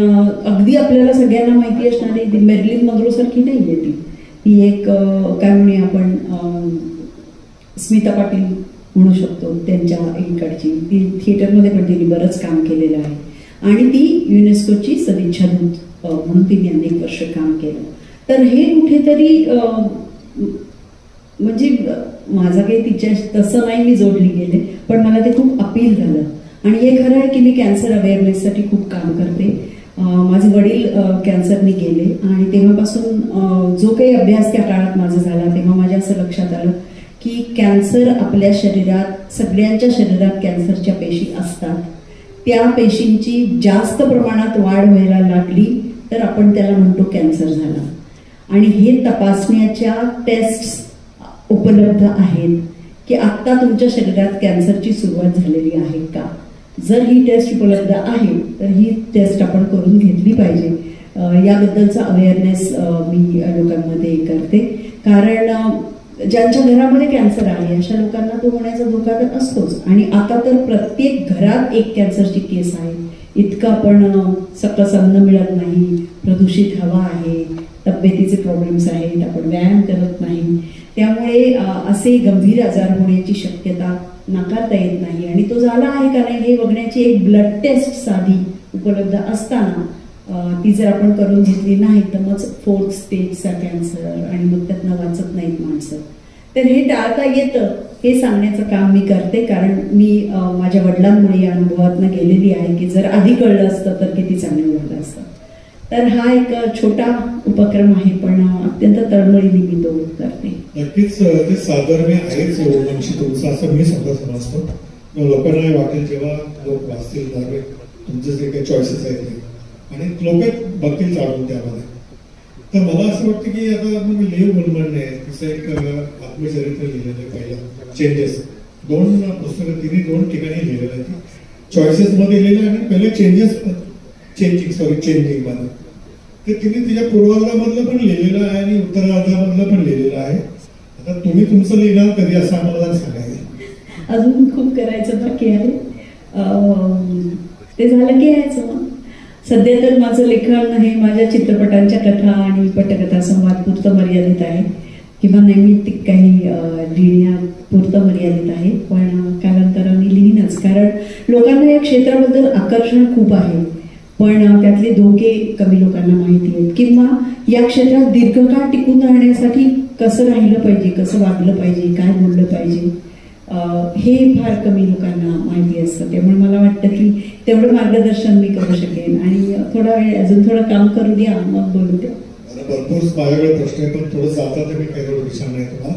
अगदी आपल्याला सगळ्यांना माहिती असणारी ती मेरिलिन मनरो सारखी नाही आहे. ती एक काय म्हणूया आपण स्मिता पाटील म्हणू शकतो त्यांच्या इकडची. ती थिएटरमध्ये पण तिने बरंच काम केलेलं आहे आणि ती युनेस्कोची सदिच्छा दूत म्हणून तिने अनेक वर्ष काम केलं. तर हे कुठेतरी म्हणजे माझं काही तिच्या तसं नाही मी जोडली गेले, पण मला ते खूप अपील झालं. आणि हे खरं आहे की मी कॅन्सर अवेअरनेससाठी खूप काम करते. माझे वडील कॅन्सरने गेले आणि तेव्हापासून जो काही अभ्यास त्या काळात माझा झाला, तेव्हा माझ्या असं लक्षात आलं की कॅन्सर आपल्या शरीरात, सगळ्यांच्या शरीरात कॅन्सरच्या पेशी असतात. त्या पेशींची जास्त प्रमाणात वाढ व्हायला लागली तर आपण त्याला म्हणतो कॅन्सर झाला. आणि हे तपासण्याच्या टेस्ट उपलब्ध आहेत की आत्ता तुमच्या शरीरात कॅन्सरची सुरुवात झालेली आहे का. जर ही टेस्ट उपलब्ध आहे तर ही टेस्ट आपण करून घेतली पाहिजे. याबद्दलचा अवेअरनेस मी लोकांमध्ये करते, कारण ज्यांच्या घरामध्ये कॅन्सर आहे अशा लोकांना तो होण्याचा धोका तर असतोच. आणि आता तर प्रत्येक घरात एक कॅन्सरची केस आहे. इतकं आपण सकस अन्न मिळत नाही, प्रदूषित हवा आहे, तब्येतीचे प्रॉब्लेम्स आहेत, आपण व्यायाम करत नाही. त्यामुळे असे गंभीर आजार होण्याची शक्यता नाकारता येत नाही. आणि तो झाला आहे का नाही हे बघण्याची एक ब्लड टेस्ट साधी उपलब्ध असताना ती जर आपण करून घेतली नाही तर मग 4th स्टेजचा कॅन्सर आणि मग त्यातनं वाचत नाहीत माणसं. तर हे टाळता येतं हे सांगण्याचं काम मी करते, कारण मी माझ्या वडिलांमुळे या अनुभवातनं गेलेली आहे की जर आधी कळलं असतं तर किती चांगलं झालं असतं. तर हा एक छोटा उपक्रम आहे, पण अत्यंत तळमळीने मी तो करते. नक्कीच ते साधर्म्य आहेच वंशी तुमचं, असं मी स्वतः समजतो. लोकांना वाटेल जेव्हा लोक वाचतील तुमचे जे काही चॉईसेस आहेत ते आणि लोक बघतील चालून त्यामध्ये. तर मला असं वाटतं की आता मी लिव्ह म्हणणे तिचं एक आत्मचरित्र लिहिलेलं आहे पहिलं, चेंजेस. 2 पुस्तकं तिने 2 ठिकाणी लिहिलेलं आहे. चॉईसेस मध्ये लिहिलं आणि पहिले चेंजिंग मध्ये ते तिने तिच्या पूर्वार्धामधलं पण लिहिलेलं आहे आणि उत्तरार्धामधलं पण लिहिलेलं आहे. आता तुम्ही तुमचं लिहिणार कधी असं आम्हाला सांगायचं. अजून खूप करायचं बाकी आहे, ते झालं की यायचं. मग सध्या तर माझं लेखन हे माझ्या चित्रपटांच्या कथा आणि पटकथा संवाद पुरतं मर्यादित आहे किंवा नैमित्तिक काही लिहिण्यापुरतं मर्यादित आहे. पण कालांतराने लिहीनच, कारण लोकांना या क्षेत्राबद्दल आकर्षण खूप आहे, पण त्यातले धोके कमी लोकांना माहिती आहेत किंवा या क्षेत्रात दीर्घकाळ टिकून राहण्यासाठी कसं राहिलं पाहिजे, कसं वागलं पाहिजे, काय बोललं पाहिजे हे फार कमी लोकांना माहिती असतं. त्यामुळे मला वाटतं की तेवढं मार्गदर्शन मी करू शकेन आणि थोडा वेळ अजून थोडं काम करू द्या, मग बोलू द्या. भरपूर माझ्याकडे प्रश्न आहे, पण थोडं जाता तर मी काही थोडं विचारणार आहे तुम्हाला.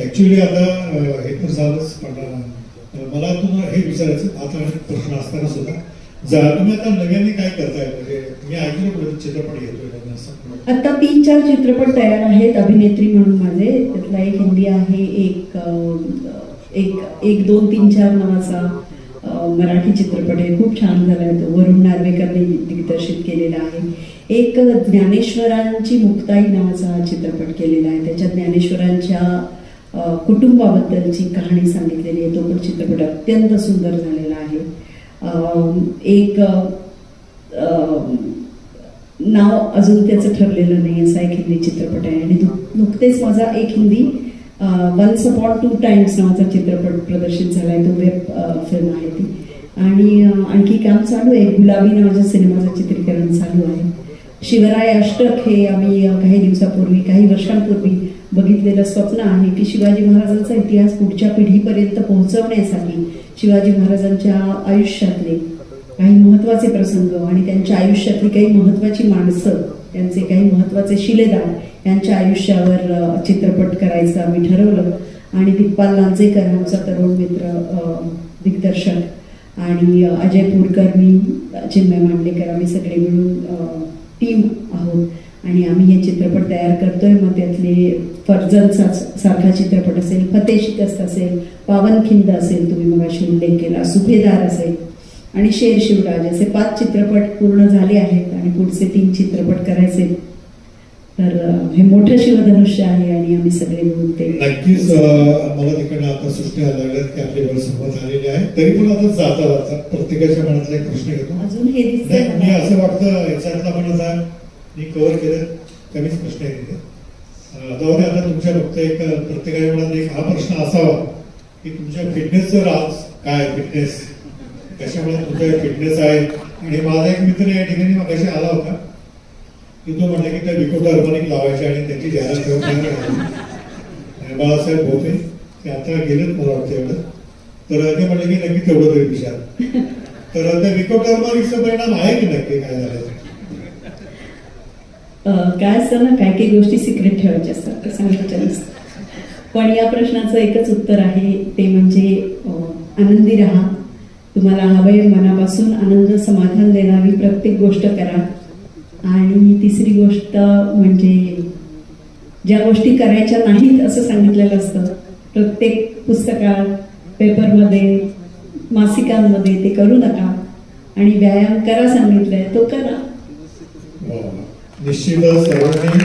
ऍक्च्युली आता हे तर झालंच, पण मला तुम्हाला हे विचारायचं आता प्रश्न असताना सुद्धा तुम्ही आता नव्याने काय करताय, म्हणजे मी ऐकलं चित्रपट घेतोय. आता 3-4 चित्रपट तयार आहेत अभिनेत्री म्हणून माझे. त्यातला एक हिंदी आहे, एक 2, 3, 4 नावाचा मराठी चित्रपट आहे, खूप छान झाला आहे तो, वरुण नार्वेकरने दिग्दर्शित केलेला आहे. एक ज्ञानेश्वरांची मुक्ताई नावाचा चित्रपट केलेला आहे, त्याच्यात ज्ञानेश्वरांच्या कुटुंबाबद्दलची कहाणी सांगितलेली आहे. तो पण चित्रपट अत्यंत सुंदर झालेला आहे. एक नाव अजून त्याचं ठरलेलं नाही असा एक हिंदी चित्रपट आहे. आणि नुकतेच माझा एक हिंदी वन्स अपॉन 2 टाइम्स नावाचा चित्रपट प्रदर्शित झालाय, तो वेब फिल्म आहे ती. आणि आणखी काम चालू आहे, गुलाबी नावाच्या सिनेमाचं चित्रीकरण चालू आहे. शिवराय अष्टक हे आम्ही काही वर्षांपूर्वी बघितलेलं स्वप्न आहे की शिवाजी महाराजांचा इतिहास पुढच्या पिढीपर्यंत पोहोचवण्यासाठी शिवाजी महाराजांच्या आयुष्यातले काही महत्त्वाचे प्रसंग आणि त्यांच्या आयुष्यातली काही महत्त्वाची माणसं, त्यांचे काही महत्त्वाचे शिलेदार यांच्या आयुष्यावर चित्रपट करायचं आम्ही ठरवलं. आणि दिग्पाल लांजेकर आमचा तरुण मित्र दिग्दर्शक आणि अजय पुरकर, मी, चिन्मय मांडलेकर, आम्ही सगळे मिळून टीम आहोत आणि आम्ही हे चित्रपट तयार करतोय. मग त्यातले फर्जन सारखा चित्रपट असेल, फतेह शिकस्त असेल, पावनखिंड असेल, तुम्ही मगाशी उल्लेख केला, सुभेदार असेल आणि शेर शिवराज, असे 5 चित्रपट पूर्ण झाले आहेत आणि पुढचे 3 चित्रपट करायचे. तर हे मोठं शिवधनुष्य आहे आणि आम्ही सगळे मिळून ते. नक्कीच मला तिकडनं आता सूचना लागल्यात की आपली वेळ संपत आलेली आहे. तरी पण आता जाता प्रत्येकाच्या मनातला एक प्रश्न घेतो. अजून हे मी असं वाटतं याच्यातला पण आता मी कव्हर केलं कमीच प्रश्न आहे. आता तुमच्या फक्त एक प्रत्येकाच्या मनात एक हा प्रश्न असावा की तुमच्या फिटनेसचं राज काय, फिटनेस कशामुळे तुमच्या फिटनेस आहे. आणि माझा एक मित्र या ठिकाणी मग कशी आला होता की तो म्हटलं की त्या विकोटा अर्बनिक लावायचे आणि त्याची जाहिरात ठेवून बाळासाहेब भोपे ते आता गेलेत मला वाटतं एवढं. तर ते म्हटलं की नक्की तेवढं तरी विचार. तर त्या विकोटा अर्बनिकचा परिणाम आहे की नक्की काय झालं. काय असतं ना, काही गोष्टी सिक्रेट ठेवायच्या असतात, सांगायच्या नसतात. पण या प्रश्नाचं एकच उत्तर आहे, ते म्हणजे आनंदी राहा. तुम्हाला हवंय मनापासून आनंद समाधान देणारी प्रत्येक गोष्ट करा. आणि तिसरी गोष्ट म्हणजे ज्या गोष्टी करायच्या नाहीत असं सांगितलेलं असतं प्रत्येक पुस्तकात, पेपरमध्ये, मासिकांमध्ये, ते करू नका. आणि व्यायाम करा सांगितलंय तो करा. निश्चितच सर्वांनी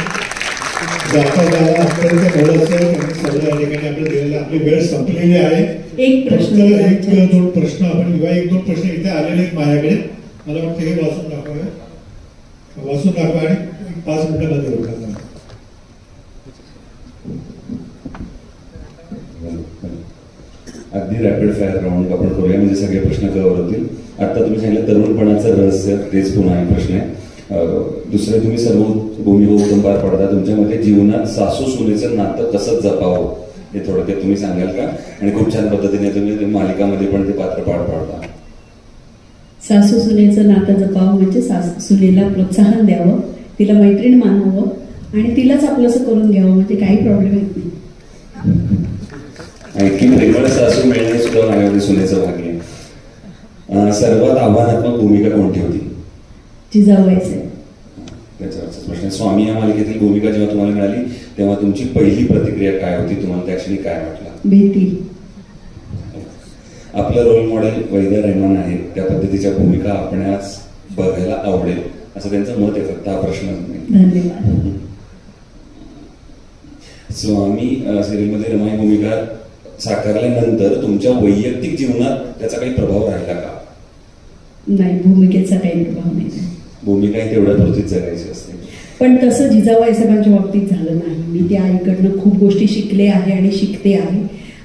जाता जाता अत्यंत मोलाचं आणि सर्व या ठिकाणी आपल्या दिलेलं आपली वेळ संपलेली आहे. एक प्रश्न एक दोन प्रश्न आपण किंवा एक दोन प्रश्न इथे आलेले आहेत माझ्याकडे. मला वाटतं हे वाचून दाखवा आणि 5 मिनिटांमध्ये होतात. अगदी रॅपिड फायर राऊंड आपण करूया, म्हणजे सगळे प्रश्न कव्हर होतील. आता तुम्ही सांगितलं तरुणपणाचं रहस्य, तेच पुन्हा एक प्रश्न आहे. दुसरे, तुम्ही सर्व भूमिका उत्तम पार पडता, तुमच्यामध्ये जीवनात सासू सुनेचं नातं कसं जपावं हे थोडक्यात तुम्ही सांगाल का? आणि खूप छान पद्धतीने तुम्ही मालिकामध्ये पण ते पात्र पार पाडता. सासू सुनेचं नातं जपावं म्हणजे सुनेला प्रोत्साहन द्यावं, तिला मैत्रीण मानावं आणि तिलाच आपलंसं करून घ्यावं, म्हणजे काही प्रॉब्लेम येत नाही. इतकी प्रेमळ सासू मिळणे सुद्धा माझ्यामध्ये सुनेचं भाग्य. सर्वात आव्हानात्मक भूमिका कोणती होती? जिजाबाईचे. त्याच्यावरचा प्रश्न. स्वामी या मालिकेतील भूमिका जेव्हा तुम्हाला मिळाली तेव्हा तुमची पहिली प्रतिक्रिया काय होती? तुम्हाला त्या क्षणी काय वाटलं? भीती. आपलं रोल मॉडेल वैद्य रहमान आहे, त्या पद्धतीच्या भूमिका आपणास बघायला आवडेल असं त्यांचं मत आहे, फक्त हा प्रश्नच नाही. धन्यवाद. स्वामी सिरियलमध्ये रमाई भूमिका साकारल्यानंतर तुमच्या वैयक्तिक जीवनात त्याचा काही प्रभाव राहिला का? नाही, भूमिकेचा काही प्रभाव नाही. भूमिका ही तेवढ्या पुरतीच जगायची असते. पण तसं जिजाबाई साहेबांच्या बाबतीत झालं नाही. मी त्या आईकडनं खूप गोष्टी शिकले आहे आणि शिकते आहे.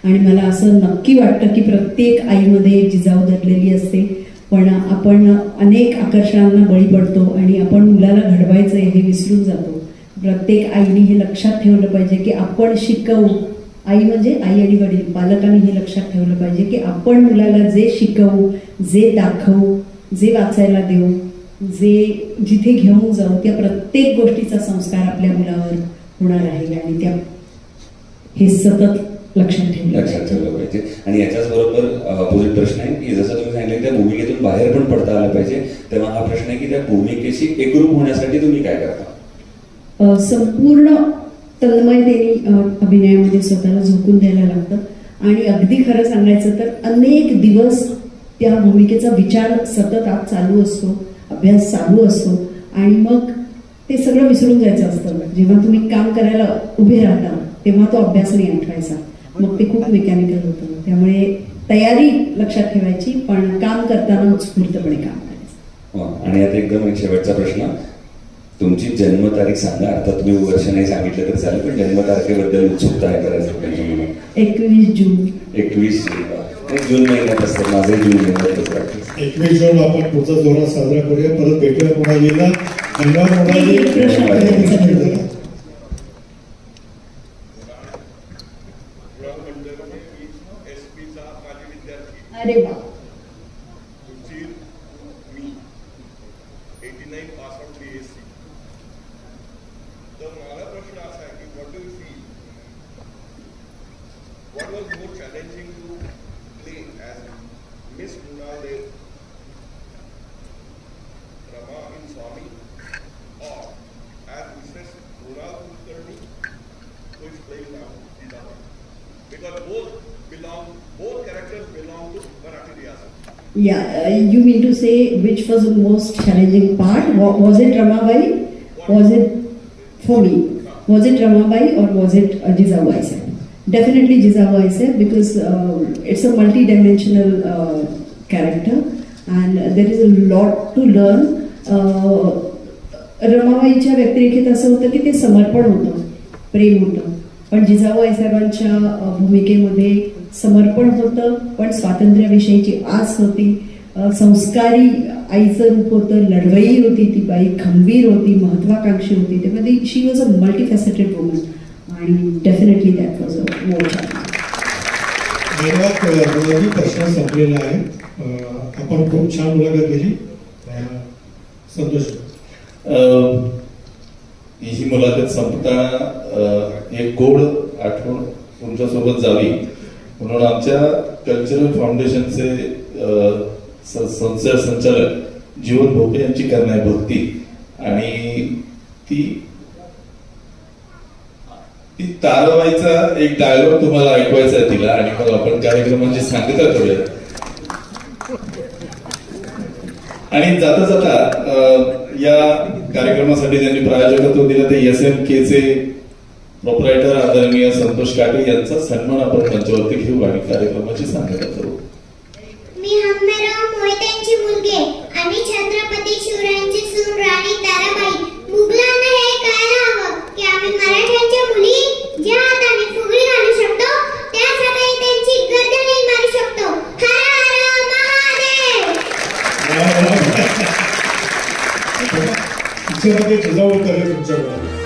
आणि मला असं नक्की वाटतं की प्रत्येक आईमध्ये जिजाऊ दडलेली असते, पण आपण अनेक आकर्षणांना बळी पडतो आणि आपण मुलाला घडवायचं हे विसरून जातो. प्रत्येक आईने हे लक्षात ठेवलं पाहिजे की आपण शिकवू, आई म्हणजे आई आणि वडील, पालकांनी हे लक्षात ठेवलं पाहिजे की आपण मुलाला जे शिकवू, जे दाखवू, जे वाचायला देऊ, जे जिथे घेऊन जाऊ, त्या प्रत्येक गोष्टीचा संस्कार आपल्या मुलावर होणार आहे आणि त्या हे सतत लक्षात ठेवलं पाहिजे. आणि याच्याच बरोबर अपोजिट प्रश्न आहे की जसं तुम्ही सांगितलं त्या भूमिकेतून बाहेर पण पडता आलं पाहिजे, तेव्हा हा प्रश्न आहे की त्या भूमिकेशी एकरूप होण्यासाठी तुम्ही काय करता? संपूर्ण तन्मयतेने अभिनयामध्ये स्वतःला झोकून द्यायला लागतं. आणि अगदी खरं सांगायचं तर अनेक दिवस त्या भूमिकेचा विचार सतत आत चालू असतो, अभ्यास चालू असतो आणि मग ते सगळं विसरून जायचं असतं. जेव्हा तुम्ही काम करायला उभे राहता तेव्हा तो अभ्यास नाही आठवायचा, मग ते खूप मेकॅनिकल होतं. त्यामुळे तयारी लक्षात ठेवायची, पण काम करताना उत्स्फूर्तपणे काम करायचं. आणि आता एकदम एक शेवटचा प्रश्न, तुमची जन्मतारीख सांगा. अर्थात तुम्ही वर्ष नाही सांगितलं तर चालेल, पण जन्मतारखेबद्दल उत्सुकता आहे करायचं. 21 जून. 21 जून महिन्यात असतं, माझे जून महिन्यात असतं. 21 जून आपण पुढचा जोरात साजरा करूया. परत भेटूया पुन्हा येईल. अरे वा. मी 89 पास आउट BSc. तर मला प्रश्न असा आहे की what do you feel, what was more challenging to play as miss Mrinal Dev, Rama in Swami, or as Mrs. Mrunal Kulkarni, who is playing now Jijabai? Because both characters belong to Marathi Riyasat. Yeah, you mean to say which was the most challenging part? Was it Ramabai? Was it for me? Was it Ramabai or was it Jizabai Sahib? Definitely Jizabai Sahib, because it's a multi-dimensional character and there is a lot to learn. रमाबाईच्या व्यतिरिक्त असं होतं की ते समर्पण होतं, प्रेम होतं. पण जिजाबाई साहेबांच्या भूमिकेमध्ये समर्पण होतं, पण स्वातंत्र्याविषयीची आस होती, संस्कारी आईचं रूप होतं, लढवई होती ती बाई, खंबीर होती, महत्वाकांक्षी होती. त्यामध्ये शी वॉज अ मल्टीफॅसेटेड वुमन आणि definitely that was a more challenge. प्रश्न संपलेला आहे. आपण खूप छान मुलाखत केली. संतोष. ही मुलाखत संपताना एक गोड आठवण तुमच्यासोबत जावी म्हणून आमच्या कल्चरल फाउंडेशनचे संचालक जीवन भोपे यांची कन्या भक्ती, आणि ती ती ताराबाईचा एक डायलॉग तुम्हाला ऐकवायचा आहे तिला, आणि मग आपण कार्यक्रमाची सांगता करूया. आणि जाता जाता या कार्यक्रमासाठी ज्यांनी प्रायोजकत्व दिलं ते SMK चे प्रोप्रायटर आदरणीय संतोष काटे यांचा सन्मान आपण मंचावरती घेऊ आणि कार्यक्रमाची सांगता करू. मी हम्मेराव मोहित्यांची मुलगी आणि छत्रपती शिवरायांची सून राणी ताराबाई. मुघलांना हे कळायला हवं की आम्ही मराठ्यांच्या मुली ज्या हाताने फुगडी घालू शकतो त्याच हाताने त्यांची गर्दनी मारू शकतो. हर हर महादेव. तिच्यामध्ये तुझा उत्तर आहे तुमच्याकडे.